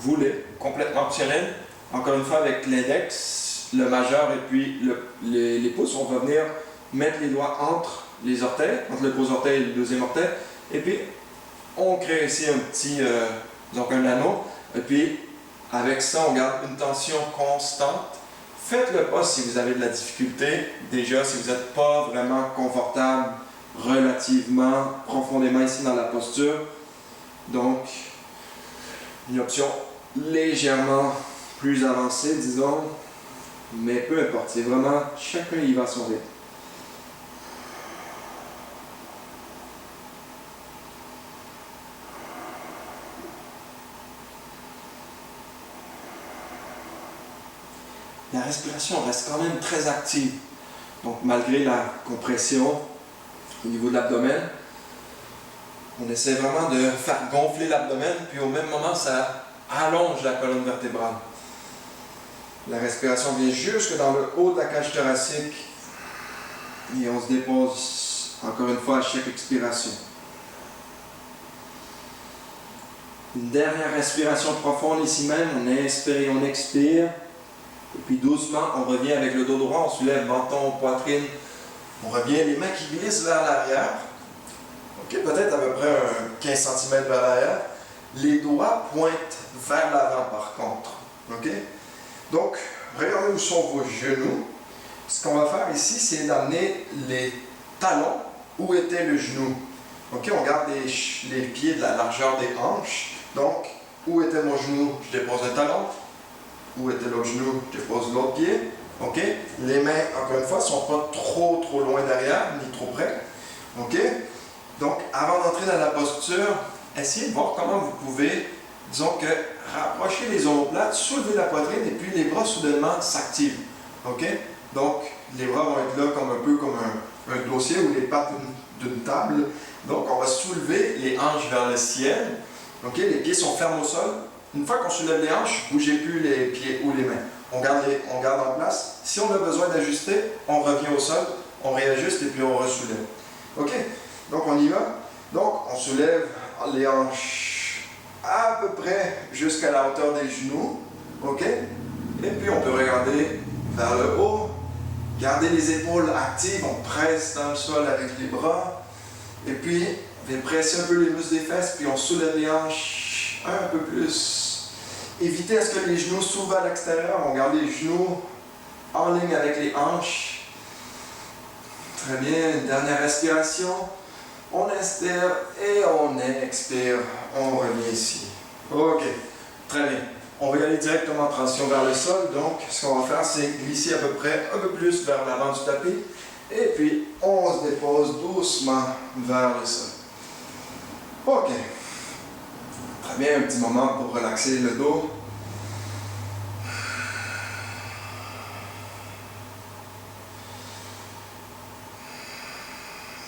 voulez, complètement optionnel. Encore une fois, avec l'index, le majeur et puis les pouces, on va venir mettre les doigts entre les orteils, entre le gros orteil et le deuxième orteil. Et puis, On crée ici un petit, donc un anneau. Et puis, avec ça, on garde une tension constante. Faites-le pas si vous avez de la difficulté. Déjà, si vous n'êtes pas vraiment confortable relativement profondément ici dans la posture. Donc, une option légèrement plus avancée, disons. Mais peu importe, c'est vraiment, chacun y va à son rythme. La respiration reste quand même très active. Donc, malgré la compression au niveau de l'abdomen, on essaie vraiment de faire gonfler l'abdomen, puis au même moment, ça allonge la colonne vertébrale. La respiration vient jusque dans le haut de la cage thoracique et on se dépose encore une fois à chaque expiration. Une dernière respiration profonde ici même, on inspire et on expire. Et puis doucement, on revient avec le dos droit, on soulève menton, poitrine. On revient, les mains qui glissent vers l'arrière. Ok, peut-être à peu près 15 cm vers l'arrière. Les doigts pointent vers l'avant par contre. Ok? Donc, regardez où sont vos genoux. Ce qu'on va faire ici, c'est d'amener les talons où était le genou. Ok, on garde les pieds de la largeur des hanches. Donc, où était mon genou? Je dépose un talon. Où était l'autre genou? Je dépose l'autre pied. Ok? Les mains, encore une fois, ne sont pas trop loin derrière, ni trop près. Ok? Donc, avant d'entrer dans la posture, essayez de voir comment vous pouvez, disons que, rapprocher les omoplates, soulever la poitrine et puis les bras soudainement s'activent. Ok? Donc, les bras vont être là comme un peu comme un dossier ou les pattes d'une table. Donc, on va soulever les hanches vers le ciel. Ok? Les pieds sont fermes au sol. Une fois qu'on soulève les hanches, bougez plus les pieds ou les mains. On garde en place. Si on a besoin d'ajuster, on revient au sol, on réajuste et puis on ressoulève. Ok? Donc on y va. Donc on soulève les hanches à peu près jusqu'à la hauteur des genoux. Ok? Et puis on peut regarder vers le haut. Garder les épaules actives. On presse dans le sol avec les bras. Et puis on vient presser un peu les muscles des fesses. Puis on soulève les hanches un peu plus. Évitez à ce que les genoux s'ouvrent à l'extérieur. On garde les genoux en ligne avec les hanches. Très bien. Une dernière respiration. On inspire et on expire. On revient ici. Ok. Très bien. On va y aller directement en transition vers le sol. Donc, ce qu'on va faire, c'est glisser à peu près un peu plus vers l'avant du tapis. Et puis, on se dépose doucement vers le sol. Ok. Très bien, un petit moment pour relaxer le dos.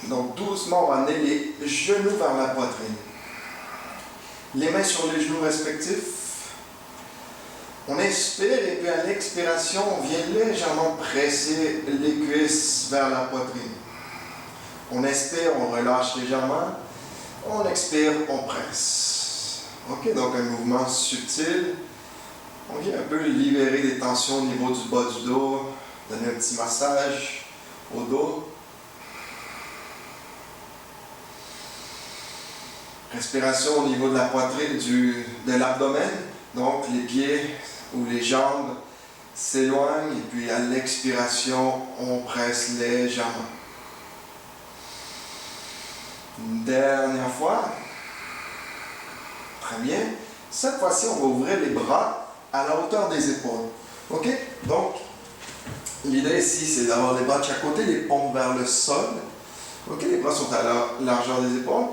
Donc doucement, on va amener les genoux vers la poitrine. Les mains sur les genoux respectifs. On inspire et puis à l'expiration, on vient légèrement presser les cuisses vers la poitrine. On inspire, on relâche légèrement. On expire, on presse. Ok, donc un mouvement subtil. On vient un peu libérer des tensions au niveau du bas du dos, donner un petit massage au dos. Respiration au niveau de la poitrine, de l'abdomen. Donc les pieds ou les jambes s'éloignent et puis à l'expiration, on presse légèrement. Une dernière fois. Très bien. Cette fois-ci, on va ouvrir les bras à la hauteur des épaules. OK? Donc, l'idée ici, c'est d'avoir les bras de chaque côté, les paumes vers le sol. OK? Les bras sont à la largeur des épaules.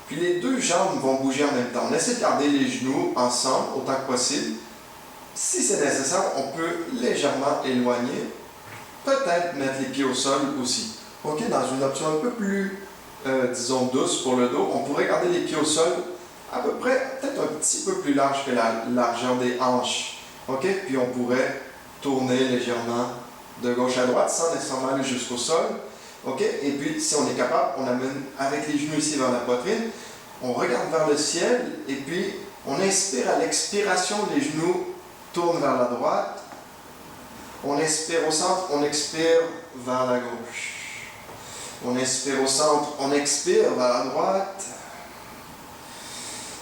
Puis les deux jambes vont bouger en même temps. On essaie de garder les genoux ensemble autant que possible. Si c'est nécessaire, on peut légèrement éloigner. Peut-être mettre les pieds au sol aussi. OK? Dans une option un peu plus, disons, douce pour le dos, on pourrait garder les pieds au sol à peu près, peut-être un petit peu plus large que la largeur des hanches. OK? Puis on pourrait tourner légèrement de gauche à droite sans nécessairement aller jusqu'au sol. OK? Et puis, si on est capable, on amène avec les genoux ici vers la poitrine. On regarde vers le ciel et puis on inspire à l'expiration, les genoux tournent vers la droite. On inspire au centre, on expire vers la gauche. On inspire au centre, on expire vers la droite.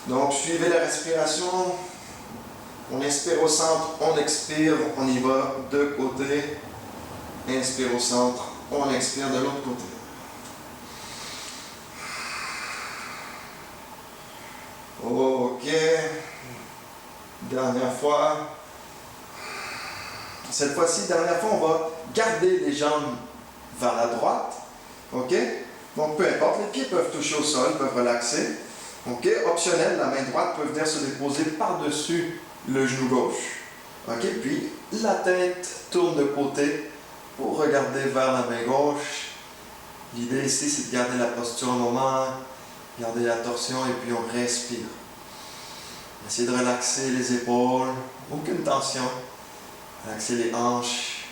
Donc, suivez la respiration. On inspire au centre, on expire, on y va de côté. Inspire au centre, on expire de l'autre côté. Ok. Dernière fois. Cette fois-ci, dernière fois, on va garder les jambes vers la droite. Ok? Donc, peu importe, les pieds peuvent toucher au sol, peuvent relaxer. Ok? Optionnel, la main droite peut venir se déposer par-dessus le genou gauche. Ok? Puis, la tête tourne de côté pour regarder vers la main gauche. L'idée ici, c'est de garder la posture un moment, garder la torsion et puis on respire. Essayez de relaxer les épaules, aucune tension. Relaxer les hanches.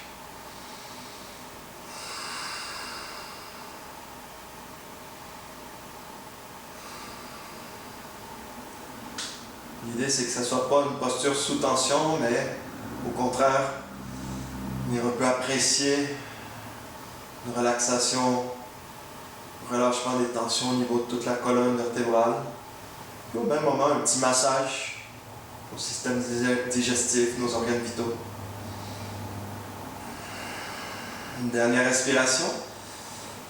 L'idée, c'est que ce ne soit pas une posture sous tension, mais au contraire, on peut apprécier une relaxation, un relâchement des tensions au niveau de toute la colonne vertébrale. Puis au même moment, un petit massage au système digestif, nos organes vitaux. Une dernière respiration.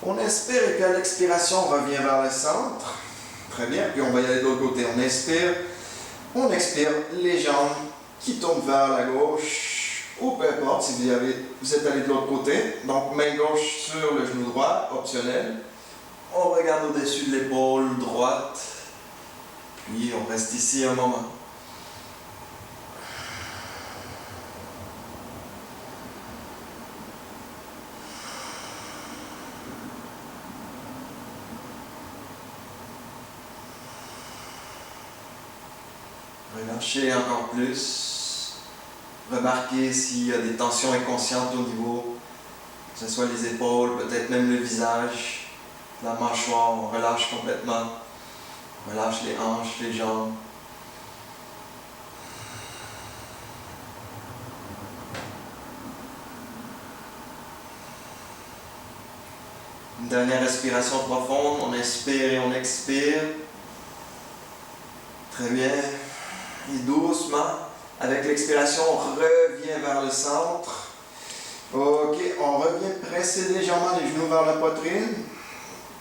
On inspire et puis à l'expiration, on revient vers le centre. Très bien, puis on va y aller de l'autre côté. On expire, les jambes qui tournent vers la gauche, ou peu importe si vous êtes allé de l'autre côté. Donc, main gauche sur le genou droit, optionnel. On regarde au-dessus de l'épaule droite, puis on reste ici un moment. Relâchez encore plus. Remarquez s'il y a des tensions inconscientes au niveau, que ce soit les épaules, peut-être même le visage, la mâchoire. On relâche complètement. On relâche les hanches, les jambes. Une dernière respiration profonde. On inspire et on expire. Très bien. Et doucement, avec l'expiration, on revient vers le centre. Ok, on revient presser légèrement les genoux vers la poitrine.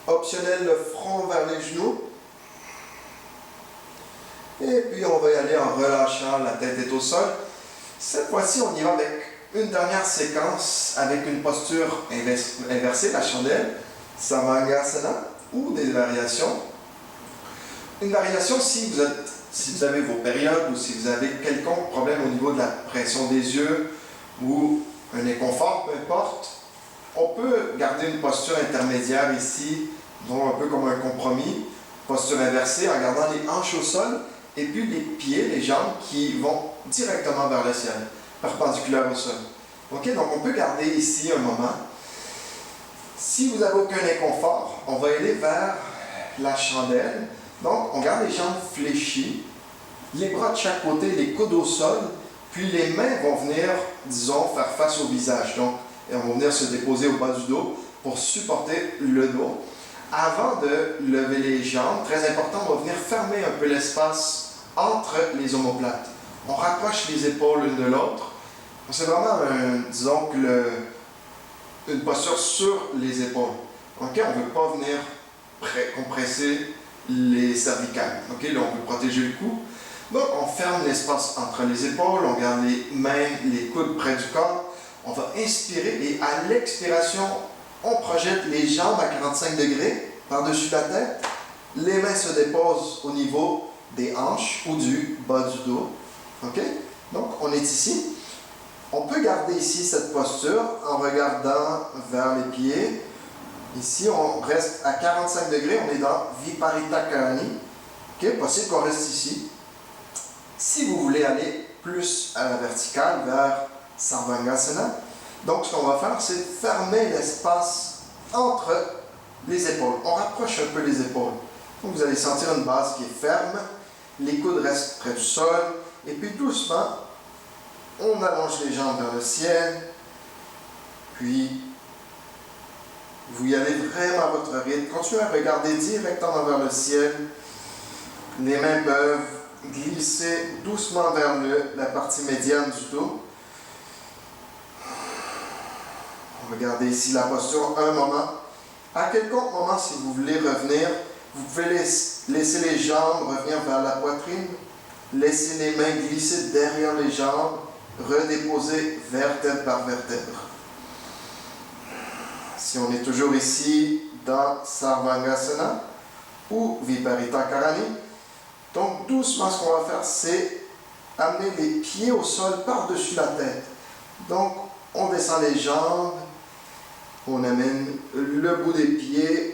Optionnel, le front vers les genoux. Et puis on va y aller en relâchant, la tête est au sol. Cette fois-ci, on y va avec une dernière séquence, avec une posture inversée, la chandelle, Savangasana, ou des variations. Une variation, si vous avez vos périodes ou si vous avez quelconque problème au niveau de la pression des yeux ou un inconfort, peu importe, on peut garder une posture intermédiaire ici, donc un peu comme un compromis, posture inversée en gardant les hanches au sol et puis les pieds, les jambes qui vont directement vers le ciel, perpendiculaires au sol. Ok, donc on peut garder ici un moment. Si vous n'avez aucun inconfort, on va aller vers la chandelle. Donc, on garde les jambes fléchies, les bras de chaque côté, les coudes au sol, puis les mains vont venir, disons, faire face au visage. Donc, elles vont venir se déposer au bas du dos pour supporter le dos. Avant de lever les jambes, très important, on va venir fermer un peu l'espace entre les omoplates. On rapproche les épaules l'une de l'autre. C'est vraiment, disons, une posture sur les épaules. Okay? On ne veut pas venir compresser les cervicales. Okay? Là, on veut protéger le cou. Donc, on ferme l'espace entre les épaules, on garde les mains, les coudes près du corps. On va inspirer et à l'expiration, on projette les jambes à 45 degrés par-dessus la tête. Les mains se déposent au niveau des hanches ou du bas du dos. OK? Donc, on est ici. On peut garder ici cette posture en regardant vers les pieds. Ici, on reste à 45 degrés, on est dans Viparita Karani. OK? Possible qu'on reste ici. Si vous voulez aller plus à la verticale, vers Sarvangasana, donc ce qu'on va faire, c'est fermer l'espace entre les épaules. On rapproche un peu les épaules. Donc vous allez sentir une base qui est ferme, les coudes restent près du sol, et puis doucement, on allonge les jambes vers le ciel, puis vous y allez vraiment à votre rythme. Continuez à regarder directement vers le ciel. Les mains peuvent glisser doucement vers la partie médiane du dos. Regardez ici la posture un moment. À quelconque moment, si vous voulez revenir, vous pouvez laisser les jambes revenir vers la poitrine, laisser les mains glisser derrière les jambes, redéposer vertèbre par vertèbre. Si on est toujours ici dans Sarvangasana ou Viparita Karani, donc doucement ce qu'on va faire, c'est amener les pieds au sol par-dessus la tête. Donc on descend les jambes, on amène le bout des pieds.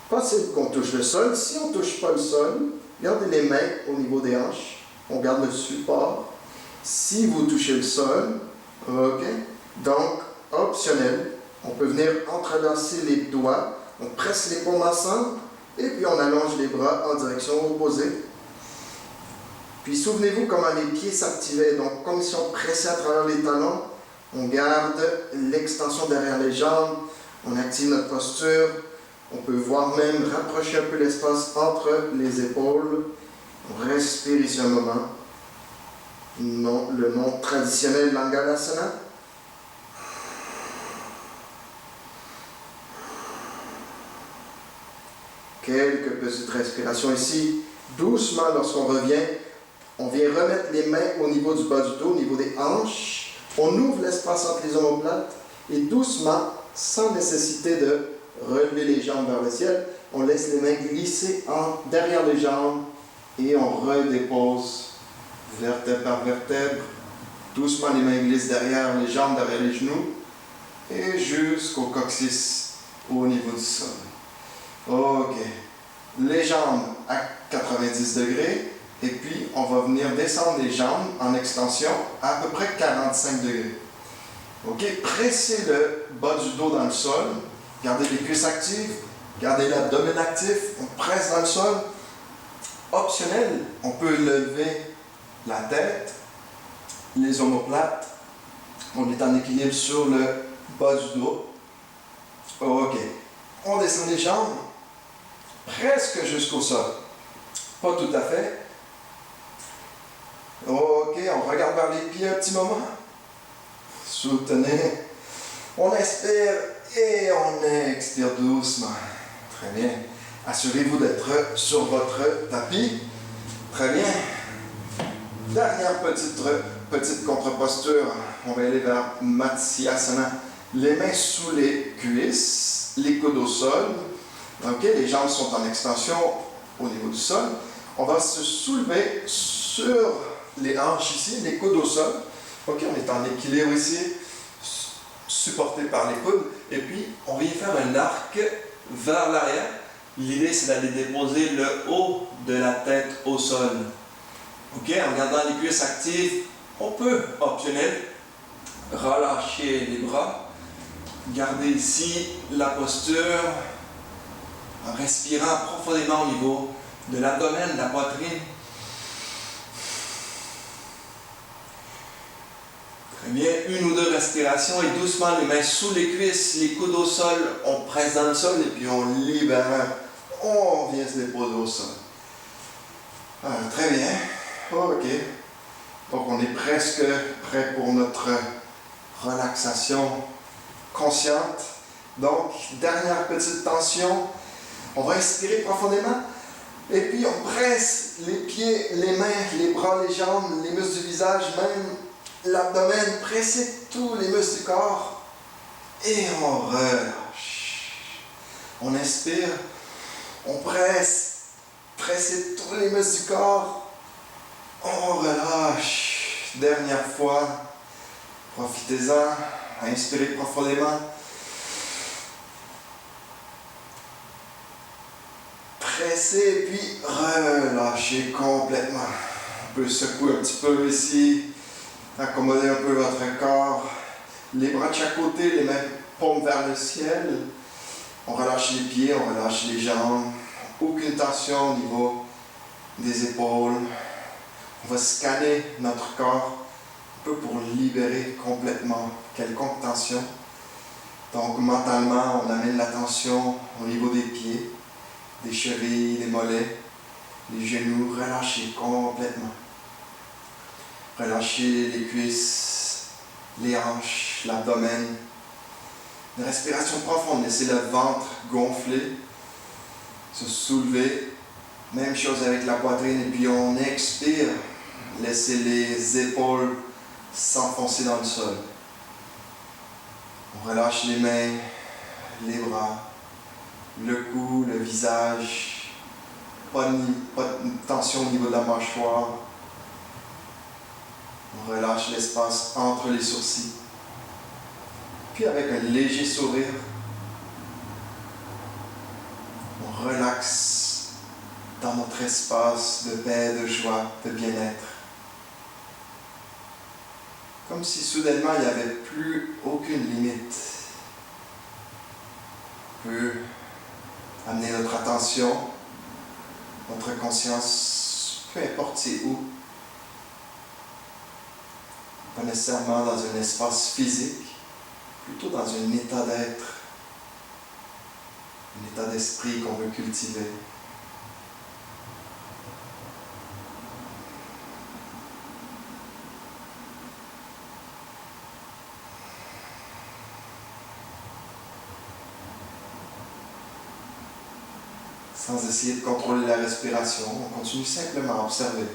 Possible qu'on touche le sol. Si on ne touche pas le sol, gardez les mains au niveau des hanches. On garde le support. Si vous touchez le sol, ok. Donc, optionnel, on peut venir entrelacer les doigts. On presse les paumes ensemble et puis on allonge les bras en direction opposée. Puis souvenez-vous comment les pieds s'activaient. Donc, comme si on pressait à travers les talons, on garde l'extension derrière les jambes. On active notre posture. On peut voir même rapprocher un peu l'espace entre les épaules. On respire ici un moment. Non, le nom traditionnel Langalasana. Quelques petites respirations ici. Doucement, lorsqu'on revient, on vient remettre les mains au niveau du bas du dos, au niveau des hanches. On ouvre l'espace entre les omoplates et doucement, sans nécessité de relever les jambes vers le ciel, on laisse les mains glisser derrière les jambes et on redépose vertèbre par vertèbre. Doucement, les mains glissent derrière les jambes, derrière les genoux et jusqu'au coccyx au niveau du sol. Ok. Les jambes à 90 degrés et puis on va venir descendre les jambes en extension à peu près 45 degrés. Ok. Pressez le bas du dos dans le sol. Gardez les cuisses actives, gardez l'abdomen actif, on presse dans le sol. Optionnel, on peut lever la tête, les omoplates. On est en équilibre sur le bas du dos. Ok. On descend les jambes presque jusqu'au sol. Pas tout à fait. Ok, on regarde vers les pieds un petit moment. Soutenez. On inspire et on expire doucement. Très bien. Assurez-vous d'être sur votre tapis. Très bien. Dernière petite contre-posture. On va aller vers Matsyasana. Les mains sous les cuisses, les coudes au sol. Ok, les jambes sont en extension au niveau du sol. On va se soulever sur les hanches ici, les coudes au sol. Ok, on est en équilibre ici, supporté par les coudes. Et puis, on vient faire un arc vers l'arrière. L'idée, c'est d'aller déposer le haut de la tête au sol. Ok, en gardant les cuisses actives, on peut, optionnel, relâcher les bras. Garder ici la posture en respirant profondément au niveau de l'abdomen, de la poitrine. Très bien, une ou deux respirations et doucement les mains sous les cuisses, les coudes au sol, on presse dans le sol et puis on libère, on vient se déposer au sol. Très bien, ok. Donc on est presque prêt pour notre relaxation consciente. Donc, dernière petite tension. On va inspirer profondément. Et puis, on presse les pieds, les mains, les bras, les jambes, les muscles du visage, même l'abdomen. Pressez tous les muscles du corps. Et on relâche. On inspire. On presse. Pressez tous les muscles du corps. On relâche. Dernière fois. Profitez-en. Inspirez profondément. Pressez et puis relâchez complètement. On peut secouer un petit peu ici. Accommoder un peu votre corps. Les bras de chaque côté, les mains paumes vers le ciel. On relâche les pieds, on relâche les jambes. Aucune tension au niveau des épaules. On va scanner notre corps un peu pour libérer complètement quelconque tension. Donc mentalement, on amène la tension au niveau des pieds, des chevilles, des mollets. Les genoux relâchés complètement. Relâchez les cuisses, les hanches, l'abdomen. Une respiration profonde. Laissez le ventre gonfler, se soulever. Même chose avec la poitrine. Et puis on expire. Laissez les épaules s'enfoncer dans le sol. On relâche les mains, les bras, le cou, le visage. Pas de tension au niveau de la mâchoire. On relâche l'espace entre les sourcils. Puis avec un léger sourire, on relaxe dans notre espace de paix, de joie, de bien-être. Comme si soudainement il n'y avait plus aucune limite. On peut amener notre attention, notre conscience, peu importe c'est où. Pas nécessairement dans un espace physique, plutôt dans un état d'être, un état d'esprit qu'on veut cultiver. Sans essayer de contrôler la respiration, on continue simplement à observer.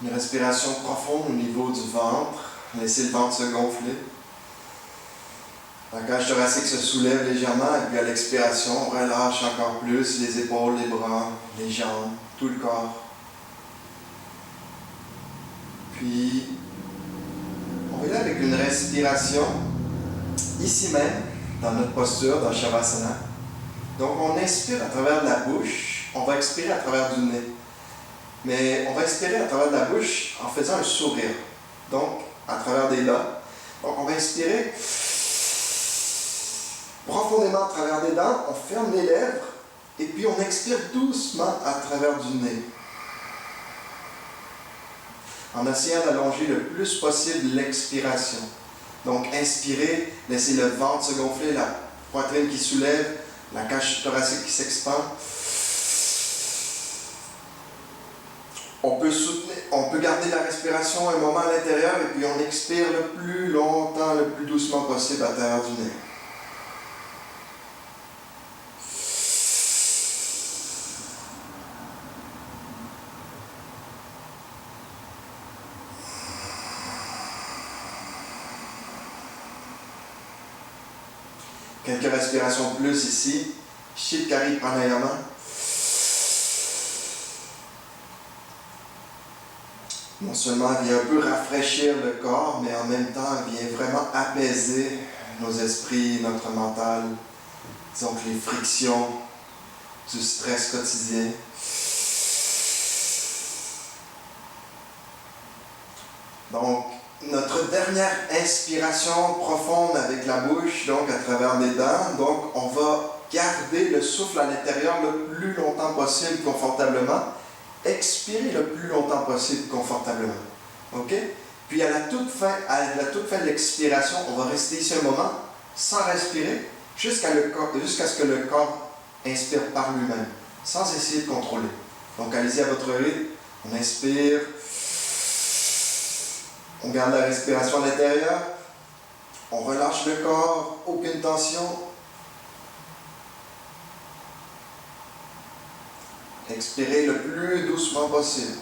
Une respiration profonde au niveau du ventre. Laissez le ventre se gonfler. La cage thoracique se soulève légèrement et puis à l'expiration, on relâche encore plus les épaules, les bras, les jambes, tout le corps. Puis, on va y aller avec une respiration ici même, dans notre posture, dans Shavasana. Donc, on inspire à travers de la bouche, on va expirer à travers du nez. Mais on va expirer à travers de la bouche en faisant un sourire. Donc, à travers des dents. Donc, on va inspirer profondément à travers des dents, on ferme les lèvres et puis on expire doucement à travers du nez. En essayant d'allonger le plus possible l'expiration. Donc, inspirez, laissez le ventre se gonfler, la poitrine qui soulève, la cage thoracique qui s'expand. On peut garder la respiration un moment à l'intérieur et puis on expire le plus longtemps, le plus doucement possible à travers du nez. Quelques respirations de plus ici. Shitkari Pranayama. Non seulement elle vient un peu rafraîchir le corps, mais en même temps elle vient vraiment apaiser nos esprits, notre mental, disons que les frictions du stress quotidien. Donc, notre dernière inspiration profonde avec la bouche, donc à travers les dents, donc on va garder le souffle à l'intérieur le plus longtemps possible, confortablement. Expirer le plus longtemps possible confortablement. OK? Puis à la toute fin de l'expiration, on va rester ici un moment sans respirer jusqu'à ce que le corps inspire par lui-même, sans essayer de contrôler. Donc allez-y à votre rythme. On inspire. On garde la respiration à l'intérieur. On relâche le corps, aucune tension. Expirez le plus doucement possible.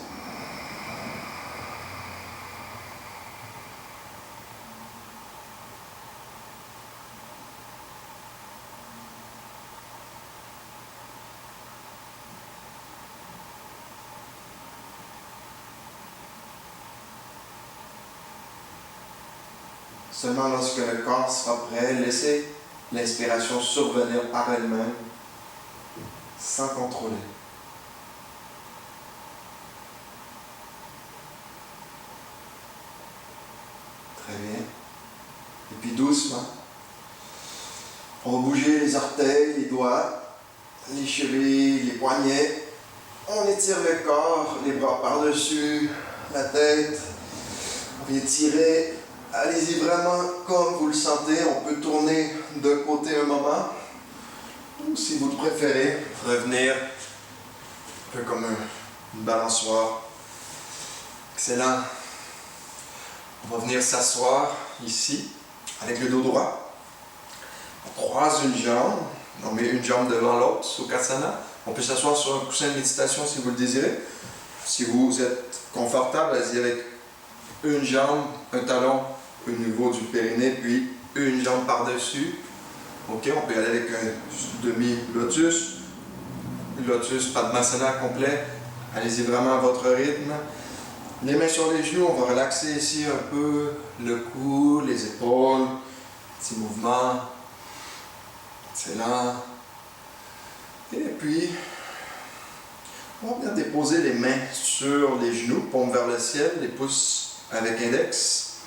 Seulement lorsque le corps sera prêt, laissez l'inspiration survenir par elle-même, sans contrôler. Très bien. Et puis doucement, on va bouger les orteils, les doigts, les chevilles, les poignets. On étire le corps, les bras par-dessus la tête. On vient tirer. Allez-y vraiment comme vous le sentez. On peut tourner de côté un moment. Ou si vous le préférez, revenir un peu comme une balançoire. Excellent. On va venir s'asseoir ici avec le dos droit. On croise une jambe. On met une jambe devant l'autre, Sukhasana. On peut s'asseoir sur un coussin de méditation si vous le désirez. Si vous êtes confortable, allez-y avec une jambe, un talon au niveau du périnée, puis une jambe par-dessus. Ok, on peut y aller avec un demi-lotus. Lotus Padmasana complet. Allez-y vraiment à votre rythme. Les mains sur les genoux, on va relaxer ici un peu le cou, les épaules. Petit mouvement. Excellent. Et puis, on va bien déposer les mains sur les genoux, paume vers le ciel, les pouces avec index.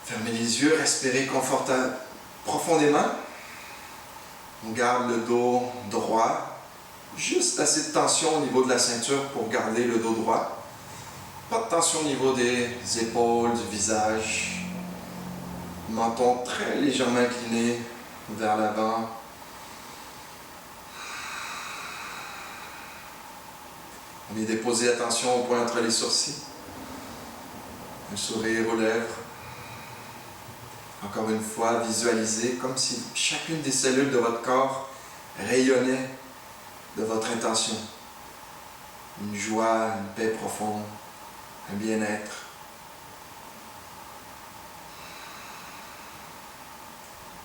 Fermez les yeux, respirez profondément. On garde le dos droit. Juste assez de tension au niveau de la ceinture pour garder le dos droit. Pas de tension au niveau des épaules, du visage. Menton très légèrement incliné vers l'avant. On vient déposer attention au point entre les sourcils. Un sourire aux lèvres. Encore une fois, visualisez comme si chacune des cellules de votre corps rayonnait de votre intention. Une joie, une paix profonde, un bien-être.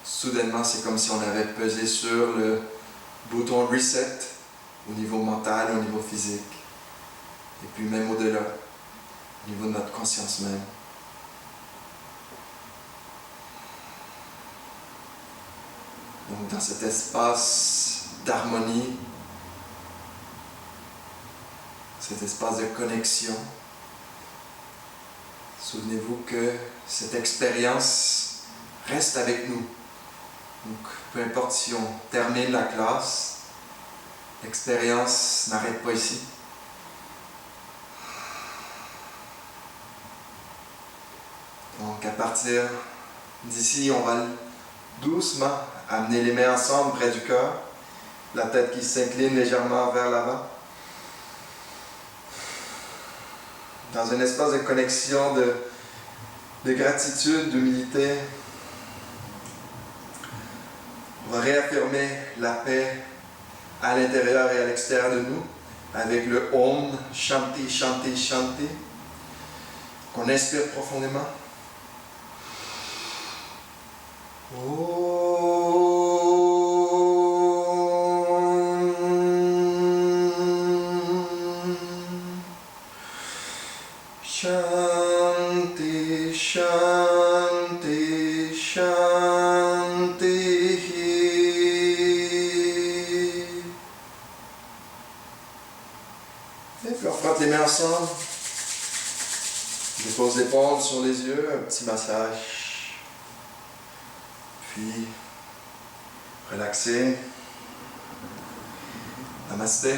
Soudainement, c'est comme si on avait pesé sur le bouton reset au niveau mental, au niveau physique. Et puis même au-delà, au niveau de notre conscience même. Donc dans cet espace d'harmonie, cet espace de connexion, souvenez-vous que cette expérience reste avec nous. Donc peu importe si on termine la classe, l'expérience n'arrête pas ici. Donc à partir d'ici, on va doucement amener les mains ensemble près du cœur, la tête qui s'incline légèrement vers l'avant. Dans un espace de connexion, de gratitude, d'humilité, on va réaffirmer la paix à l'intérieur et à l'extérieur de nous avec le Om Shanti Shanti Shanti qu'on inspire profondément. Shanti, Shanti, Shanti. Et puis on frotte les mains ensemble. Dépose l'épaule sur les yeux, un petit massage. Puis relaxez. Namasté.